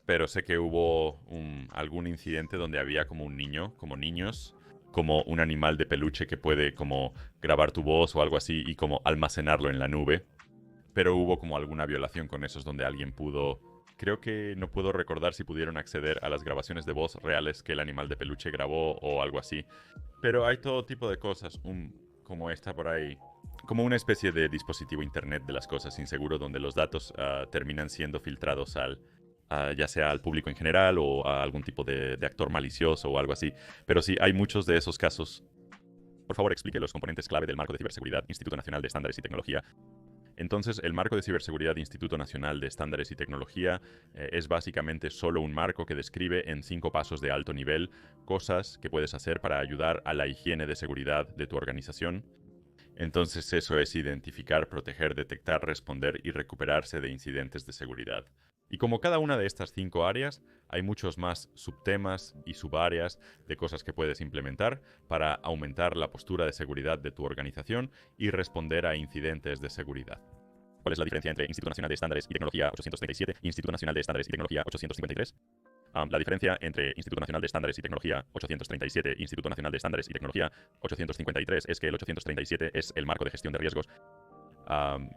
Speaker 1: Pero sé que hubo algún incidente donde había como un niño, como niños, como un animal de peluche que puede como grabar tu voz o algo así y como almacenarlo en la nube. Pero hubo como alguna violación con esos donde alguien pudo... Creo que no puedo recordar si pudieron acceder a las grabaciones de voz reales que el animal de peluche grabó o algo así. Pero hay todo tipo de cosas, como esta por ahí. Como una especie de dispositivo Internet de las cosas inseguro donde los datos terminan siendo filtrados ya sea al público en general o a algún tipo de actor malicioso o algo así. Pero sí, hay muchos de esos casos. Por favor, explique los componentes clave del marco de ciberseguridad, Instituto Nacional de Estándares y Tecnología. Entonces, el marco de ciberseguridad Instituto Nacional de Estándares y Tecnología es básicamente solo un marco que describe en 5 pasos de alto nivel cosas que puedes hacer para ayudar a la higiene de seguridad de tu organización. Entonces, eso es identificar, proteger, detectar, responder y recuperarse de incidentes de seguridad. Y como cada una de estas 5 áreas, hay muchos más subtemas y subáreas de cosas que puedes implementar para aumentar la postura de seguridad de tu organización y responder a incidentes de seguridad. ¿Cuál es la diferencia entre Instituto Nacional de Estándares y Tecnología 837 y Instituto Nacional de Estándares y Tecnología 853? La diferencia entre Instituto Nacional de Estándares y Tecnología 837 e Instituto Nacional de Estándares y Tecnología 853 es que el 837 es el marco de gestión de riesgos.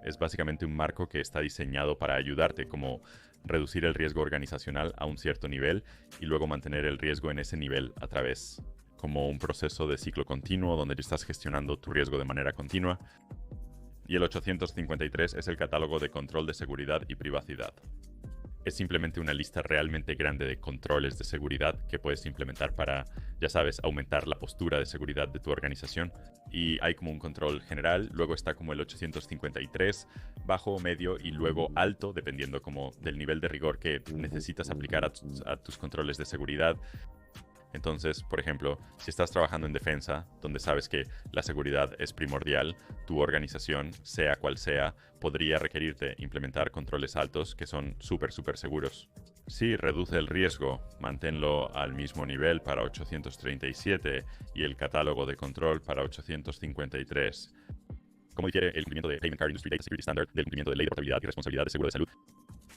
Speaker 1: Es básicamente un marco que está diseñado para ayudarte, como reducir el riesgo organizacional a un cierto nivel y luego mantener el riesgo en ese nivel a través como un proceso de ciclo continuo donde estás gestionando tu riesgo de manera continua. Y el 853 es el catálogo de control de seguridad y privacidad. Es simplemente una lista realmente grande de controles de seguridad que puedes implementar para, ya sabes, aumentar la postura de seguridad de tu organización. Y hay como un control general, luego está como el 853, bajo, medio y luego alto, dependiendo como del nivel de rigor que necesitas aplicar a tus controles de seguridad. Entonces, por ejemplo, si estás trabajando en defensa, donde sabes que la seguridad es primordial, tu organización, sea cual sea, podría requerirte implementar controles altos que son súper seguros. Si reduce el riesgo, manténlo al mismo nivel para 837 y el catálogo de control para 853. ¿Cómo difiere el cumplimiento de Payment Card Industry Data Security Standard del cumplimiento de Ley de Portabilidad y Responsabilidad de Seguro de Salud?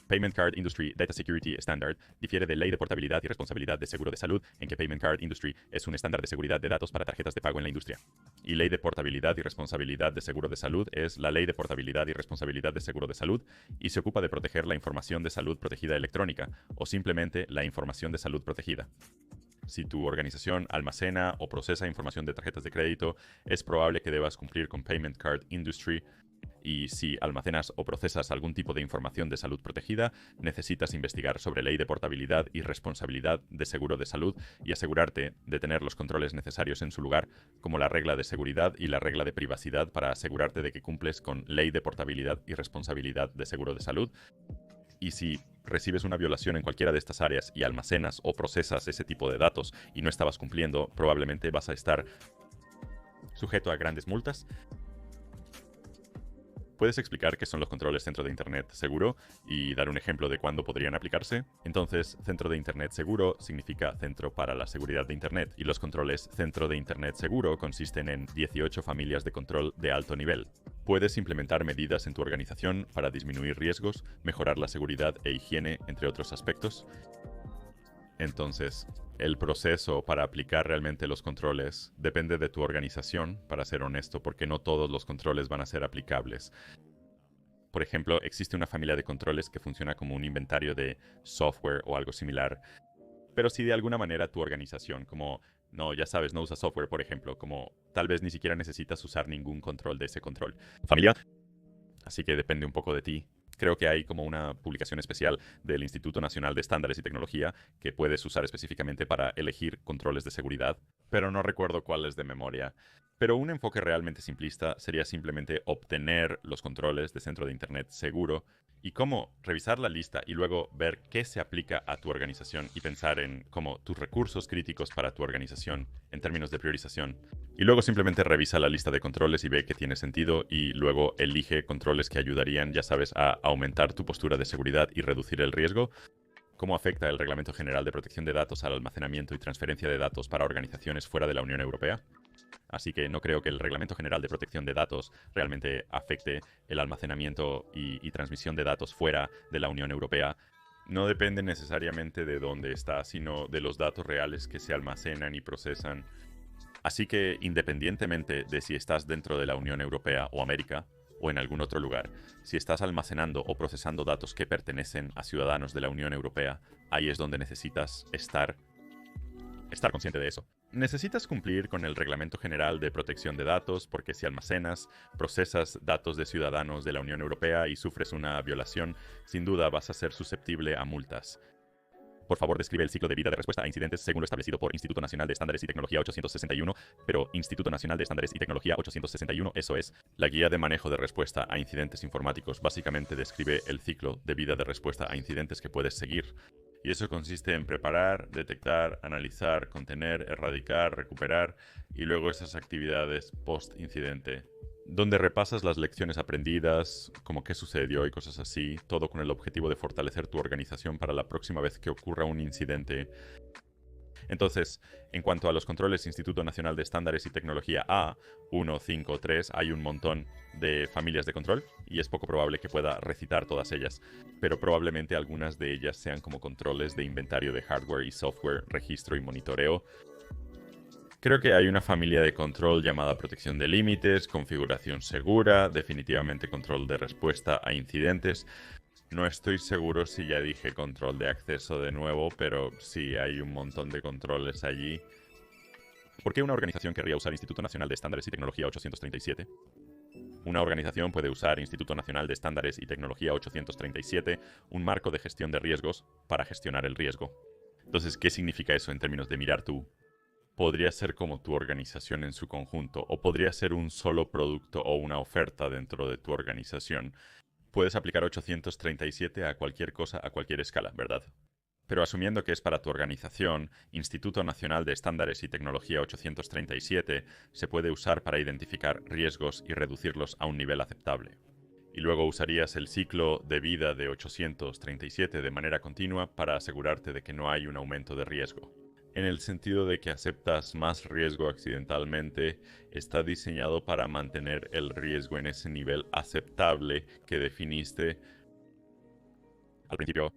Speaker 1: Payment Card Industry Data Security Standard difiere de Ley de Portabilidad y Responsabilidad de Seguro de Salud, en que Payment Card Industry es un estándar de seguridad de datos para tarjetas de pago en la industria. Y Ley de Portabilidad y Responsabilidad de Seguro de Salud es la Ley de Portabilidad y Responsabilidad de Seguro de Salud y se ocupa de proteger la información de salud protegida electrónica o simplemente la información de salud protegida. Si tu organización almacena o procesa información de tarjetas de crédito, es probable que debas cumplir con Payment Card Industry. Y si almacenas o procesas algún tipo de información de salud protegida, necesitas investigar sobre ley de portabilidad y responsabilidad de seguro de salud y asegurarte de tener los controles necesarios en su lugar, como la regla de seguridad y la regla de privacidad para asegurarte de que cumples con ley de portabilidad y responsabilidad de seguro de salud. Y si recibes una violación en cualquiera de estas áreas y almacenas o procesas ese tipo de datos y no estabas cumpliendo, probablemente vas a estar sujeto a grandes multas. ¿Puedes explicar qué son los controles Centro de Internet Seguro y dar un ejemplo de cuándo podrían aplicarse? Entonces, Centro de Internet Seguro significa Centro para la Seguridad de Internet y los controles Centro de Internet Seguro consisten en 18 familias de control de alto nivel. Puedes implementar medidas en tu organización para disminuir riesgos, mejorar la seguridad e higiene, entre otros aspectos. Entonces, el proceso para aplicar realmente los controles depende de tu organización, para ser honesto, porque no todos los controles van a ser aplicables. Por ejemplo, existe una familia de controles que funciona como un inventario de software o algo similar. Pero si de alguna manera tu organización, como, no, ya sabes, no usa software, por ejemplo, como tal vez ni siquiera necesitas usar ningún control de ese control. Familia. Así que depende un poco de ti. Creo que hay como una publicación especial del Instituto Nacional de Estándares y Tecnología que puedes usar específicamente para elegir controles de seguridad, pero no recuerdo cuál es de memoria. Pero un enfoque realmente simplista sería simplemente obtener los controles de centro de Internet seguro y cómo revisar la lista y luego ver qué se aplica a tu organización y pensar en como tus recursos críticos para tu organización en términos de priorización. Y luego simplemente revisa la lista de controles y ve que tiene sentido y luego elige controles que ayudarían, ya sabes, a aumentar tu postura de seguridad y reducir el riesgo. ¿Cómo afecta el Reglamento General de Protección de Datos al almacenamiento y transferencia de datos para organizaciones fuera de la Unión Europea? Así que no creo que el Reglamento General de Protección de Datos realmente afecte el almacenamiento y transmisión de datos fuera de la Unión Europea. No depende necesariamente de dónde está, sino de los datos reales que se almacenan y procesan. Así que independientemente de si estás dentro de la Unión Europea o América, o en algún otro lugar, si estás almacenando o procesando datos que pertenecen a ciudadanos de la Unión Europea, ahí es donde necesitas estar consciente de eso. Necesitas cumplir con el Reglamento General de Protección de Datos porque si almacenas, procesas datos de ciudadanos de la Unión Europea y sufres una violación, sin duda vas a ser susceptible a multas. Por favor, describe el ciclo de vida de respuesta a incidentes según lo establecido por Instituto Nacional de Estándares y Tecnología 861, pero Instituto Nacional de Estándares y Tecnología 861, eso es, la guía de manejo de respuesta a incidentes informáticos básicamente describe el ciclo de vida de respuesta a incidentes que puedes seguir. Y eso consiste en preparar, detectar, analizar, contener, erradicar, recuperar y luego esas actividades post-incidente, donde repasas las lecciones aprendidas, como qué sucedió y cosas así, todo con el objetivo de fortalecer tu organización para la próxima vez que ocurra un incidente. Entonces, en cuanto a los controles Instituto Nacional de Estándares y Tecnología A153, hay un montón de familias de control y es poco probable que pueda recitar todas ellas, pero probablemente algunas de ellas sean como controles de inventario de hardware y software, registro y monitoreo. Creo que hay una familia de control llamada protección de límites, configuración segura, definitivamente control de respuesta a incidentes. No estoy seguro si ya dije control de acceso de nuevo, pero sí hay un montón de controles allí. ¿Por qué una organización querría usar Instituto Nacional de Estándares y Tecnología 837? Una organización puede usar Instituto Nacional de Estándares y Tecnología 837, un marco de gestión de riesgos, para gestionar el riesgo. Entonces, ¿qué significa eso en términos de mirar tú? Podría ser como tu organización en su conjunto, o podría ser un solo producto o una oferta dentro de tu organización. Puedes aplicar 837 a cualquier cosa, a cualquier escala, ¿verdad? Pero asumiendo que es para tu organización, Instituto Nacional de Estándares y Tecnología 837 se puede usar para identificar riesgos y reducirlos a un nivel aceptable. Y luego usarías el ciclo de vida de 837 de manera continua para asegurarte de que no hay un aumento de riesgo. En el sentido de que aceptas más riesgo accidentalmente, está diseñado para mantener el riesgo en ese nivel aceptable que definiste al principio.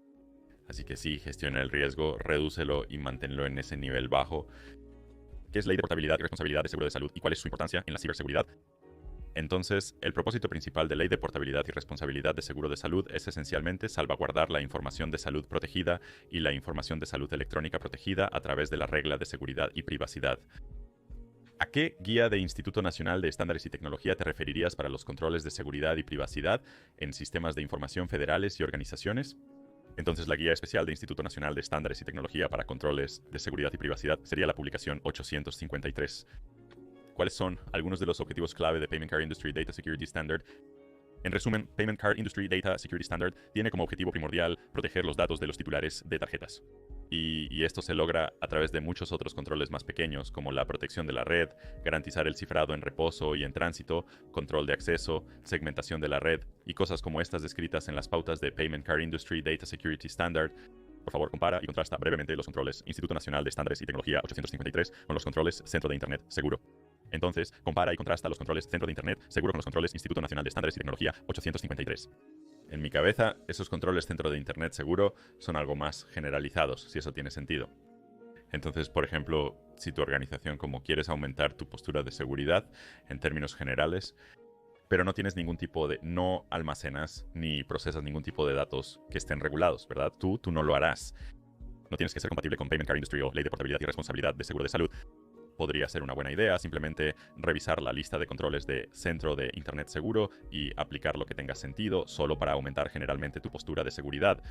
Speaker 1: Así que sí, gestiona el riesgo, redúcelo y manténlo en ese nivel bajo. ¿Qué es ley de portabilidad y responsabilidad de seguro de salud y cuál es su importancia en la ciberseguridad? Entonces, el propósito principal de Ley de Portabilidad y Responsabilidad de Seguro de Salud es esencialmente salvaguardar la información de salud protegida y la información de salud electrónica protegida a través de la regla de seguridad y privacidad. ¿A qué guía de Instituto Nacional de Estándares y Tecnología te referirías para los controles de seguridad y privacidad en sistemas de información federales y organizaciones? Entonces, la guía especial de Instituto Nacional de Estándares y Tecnología para controles de seguridad y privacidad sería la publicación 853. ¿Cuáles son algunos de los objetivos clave de Payment Card Industry Data Security Standard? En resumen, Payment Card Industry Data Security Standard tiene como objetivo primordial proteger los datos de los titulares de tarjetas. Y esto se logra a través de muchos otros controles más pequeños, como la protección de la red, garantizar el cifrado en reposo y en tránsito, control de acceso, segmentación de la red y cosas como estas descritas en las pautas de Payment Card Industry Data Security Standard. Por favor, compara y contrasta brevemente los controles Instituto Nacional de Estándares y Tecnología 853 con los controles Centro de Internet Seguro. Entonces, compara y contrasta los controles Centro de Internet Seguro con los controles Instituto Nacional de Estándares y Tecnología 853. En mi cabeza, esos controles Centro de Internet Seguro son algo más generalizados, si eso tiene sentido. Entonces, por ejemplo, si tu organización como quieres aumentar tu postura de seguridad en términos generales, pero no tienes ningún tipo de... no almacenas ni procesas ningún tipo de datos que estén regulados, ¿verdad? Tú no lo harás. No tienes que ser compatible con Payment Card Industry o Ley de Portabilidad y Responsabilidad de Seguro de Salud. Podría ser una buena idea simplemente revisar la lista de controles de Centro de Internet Seguro y aplicar lo que tenga sentido solo para aumentar generalmente tu postura de seguridad.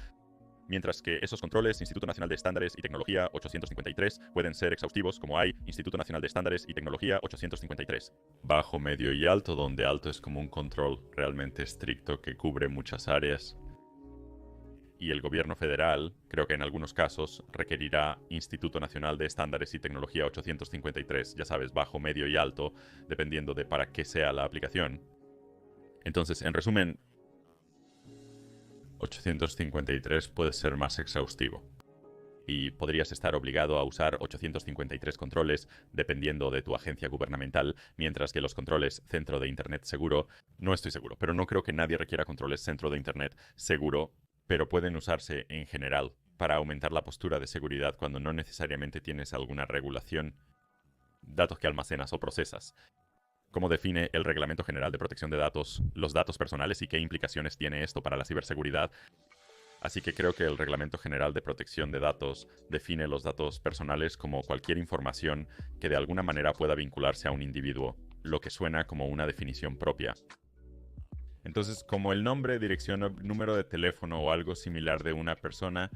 Speaker 1: Mientras que esos controles Instituto Nacional de Estándares y Tecnología 853 pueden ser exhaustivos, como hay Instituto Nacional de Estándares y Tecnología 853. Bajo, medio y alto, donde alto es como un control realmente estricto que cubre muchas áreas. Y el gobierno federal, creo que en algunos casos, requerirá Instituto Nacional de Estándares y Tecnología 853, ya sabes, bajo, medio y alto, dependiendo de para qué sea la aplicación. Entonces, en resumen, 853 puede ser más exhaustivo. Y podrías estar obligado a usar 853 controles dependiendo de tu agencia gubernamental, mientras que los controles Centro de Internet Seguro, no estoy seguro, pero no creo que nadie requiera controles Centro de Internet Seguro, pero pueden usarse en general para aumentar la postura de seguridad cuando no necesariamente tienes alguna regulación, datos que almacenas o procesas. ¿Cómo define el Reglamento General de Protección de Datos los datos personales y qué implicaciones tiene esto para la ciberseguridad? Así que creo que el Reglamento General de Protección de Datos define los datos personales como cualquier información que de alguna manera pueda vincularse a un individuo, lo que suena como una definición propia. Entonces, como el nombre, dirección o número de teléfono o algo similar de una persona,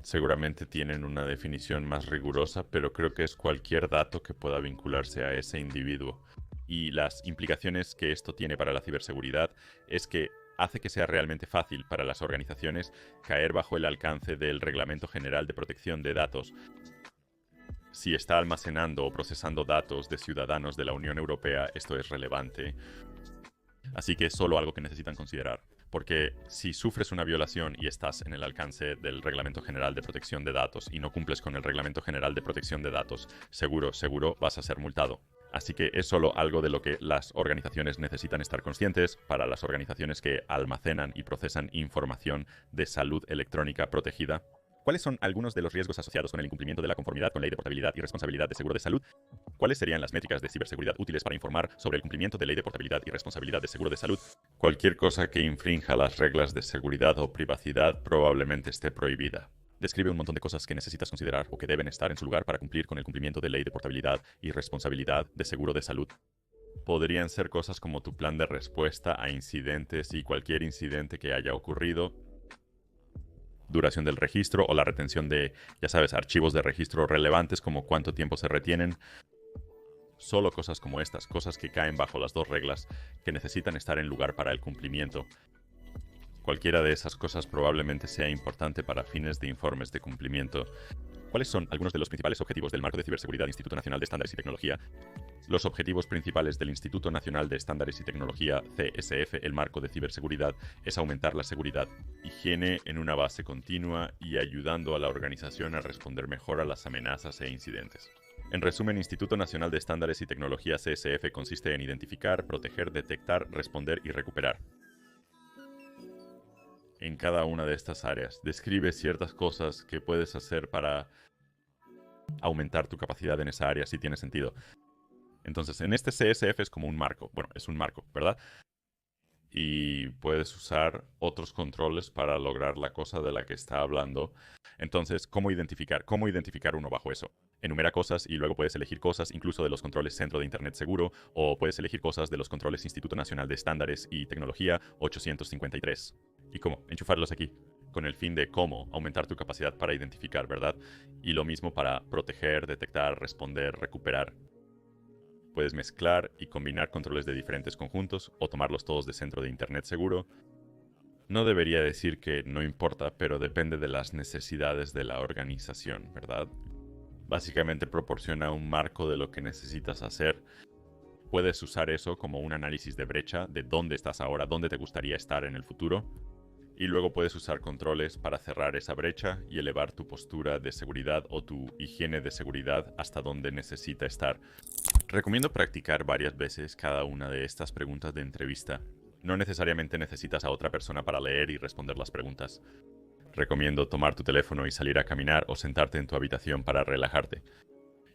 Speaker 1: seguramente tienen una definición más rigurosa, pero creo que es cualquier dato que pueda vincularse a ese individuo. Y las implicaciones que esto tiene para la ciberseguridad es que hace que sea realmente fácil para las organizaciones caer bajo el alcance del Reglamento General de Protección de Datos. Si está almacenando o procesando datos de ciudadanos de la Unión Europea, esto es relevante. Así que es solo algo que necesitan considerar. Porque si sufres una violación y estás en el alcance del Reglamento General de Protección de Datos y no cumples con el Reglamento General de Protección de Datos, seguro vas a ser multado. Así que es solo algo de lo que las organizaciones necesitan estar conscientes para las organizaciones que almacenan y procesan información de salud electrónica protegida. ¿Cuáles son algunos de los riesgos asociados con el incumplimiento de la conformidad con Ley de Portabilidad y Responsabilidad de Seguro de Salud? ¿Cuáles serían las métricas de ciberseguridad útiles para informar sobre el cumplimiento de Ley de Portabilidad y Responsabilidad de Seguro de Salud? Cualquier cosa que infrinja las reglas de seguridad o privacidad probablemente esté prohibida. Describe un montón de cosas que necesitas considerar o que deben estar en su lugar para cumplir con el cumplimiento de Ley de Portabilidad y Responsabilidad de Seguro de Salud. Podrían ser cosas como tu plan de respuesta a incidentes y cualquier incidente que haya ocurrido, duración del registro o la retención de, ya sabes, archivos de registro relevantes como cuánto tiempo se retienen. Solo cosas como estas, cosas que caen bajo las dos reglas que necesitan estar en lugar para el cumplimiento. Cualquiera de esas cosas probablemente sea importante para fines de informes de cumplimiento. ¿Cuáles son algunos de los principales objetivos del Marco de Ciberseguridad Instituto Nacional de Estándares y Tecnología? Los objetivos principales del Instituto Nacional de Estándares y Tecnología, CSF, el Marco de Ciberseguridad, es aumentar la seguridad, higiene en una base continua y ayudando a la organización a responder mejor a las amenazas e incidentes. En resumen, Instituto Nacional de Estándares y Tecnología, CSF, consiste en identificar, proteger, detectar, responder y recuperar. En cada una de estas áreas, describe ciertas cosas que puedes hacer para aumentar tu capacidad en esa área si tiene sentido. Entonces, en este CSF es como un marco. Bueno, es un marco, ¿verdad? Y puedes usar otros controles para lograr la cosa de la que está hablando. Entonces, ¿cómo identificar? ¿Cómo identificar uno bajo eso? Enumera cosas y luego puedes elegir cosas incluso de los controles Centro de Internet Seguro o puedes elegir cosas de los controles Instituto Nacional de Estándares y Tecnología 853. ¿Y cómo? Enchufarlos aquí, con el fin de cómo aumentar tu capacidad para identificar, ¿verdad? Y lo mismo para proteger, detectar, responder, recuperar. Puedes mezclar y combinar controles de diferentes conjuntos o tomarlos todos de Centro de Internet Seguro. No debería decir que no importa, pero depende de las necesidades de la organización, ¿verdad? Básicamente proporciona un marco de lo que necesitas hacer. Puedes usar eso como un análisis de brecha de dónde estás ahora, dónde te gustaría estar en el futuro. Y luego puedes usar controles para cerrar esa brecha y elevar tu postura de seguridad o tu higiene de seguridad hasta donde necesita estar. Recomiendo practicar varias veces cada una de estas preguntas de entrevista. No necesariamente necesitas a otra persona para leer y responder las preguntas. Recomiendo tomar tu teléfono y salir a caminar o sentarte en tu habitación para relajarte.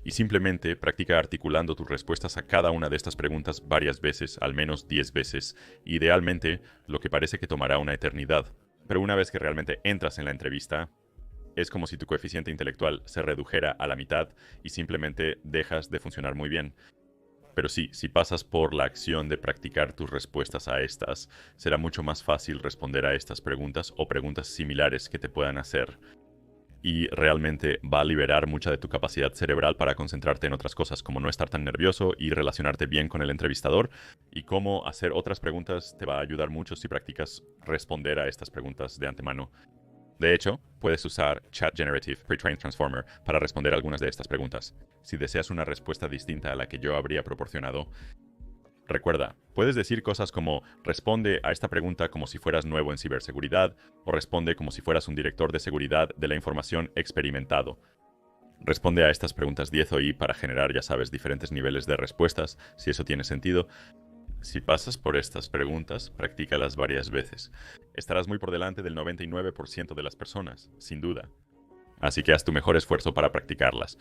Speaker 1: Y simplemente practica articulando tus respuestas a cada una de estas preguntas varias veces, al menos 10 veces, idealmente lo que parece que tomará una eternidad. Pero una vez que realmente entras en la entrevista, es como si tu coeficiente intelectual se redujera a la mitad y simplemente dejas de funcionar muy bien. Pero sí, si pasas por la acción de practicar tus respuestas a estas, será mucho más fácil responder a estas preguntas o preguntas similares que te puedan hacer. Y realmente va a liberar mucha de tu capacidad cerebral para concentrarte en otras cosas, como no estar tan nervioso y relacionarte bien con el entrevistador. Y cómo hacer otras preguntas te va a ayudar mucho si practicas responder a estas preguntas de antemano. De hecho, puedes usar Chat Generative Pre-trained Transformer para responder algunas de estas preguntas. Si deseas una respuesta distinta a la que yo habría proporcionado, recuerda, puedes decir cosas como responde a esta pregunta como si fueras nuevo en ciberseguridad o responde como si fueras un director de seguridad de la información experimentado. Responde a estas preguntas 10 o I para generar, ya sabes, diferentes niveles de respuestas, si eso tiene sentido. Si pasas por estas preguntas, practícalas varias veces. Estarás muy por delante del 99% de las personas, sin duda. Así que haz tu mejor esfuerzo para practicarlas.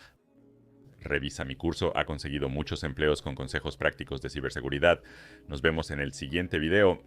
Speaker 1: Revisa mi curso, ha conseguido muchos empleos con consejos prácticos de ciberseguridad. Nos vemos en el siguiente video.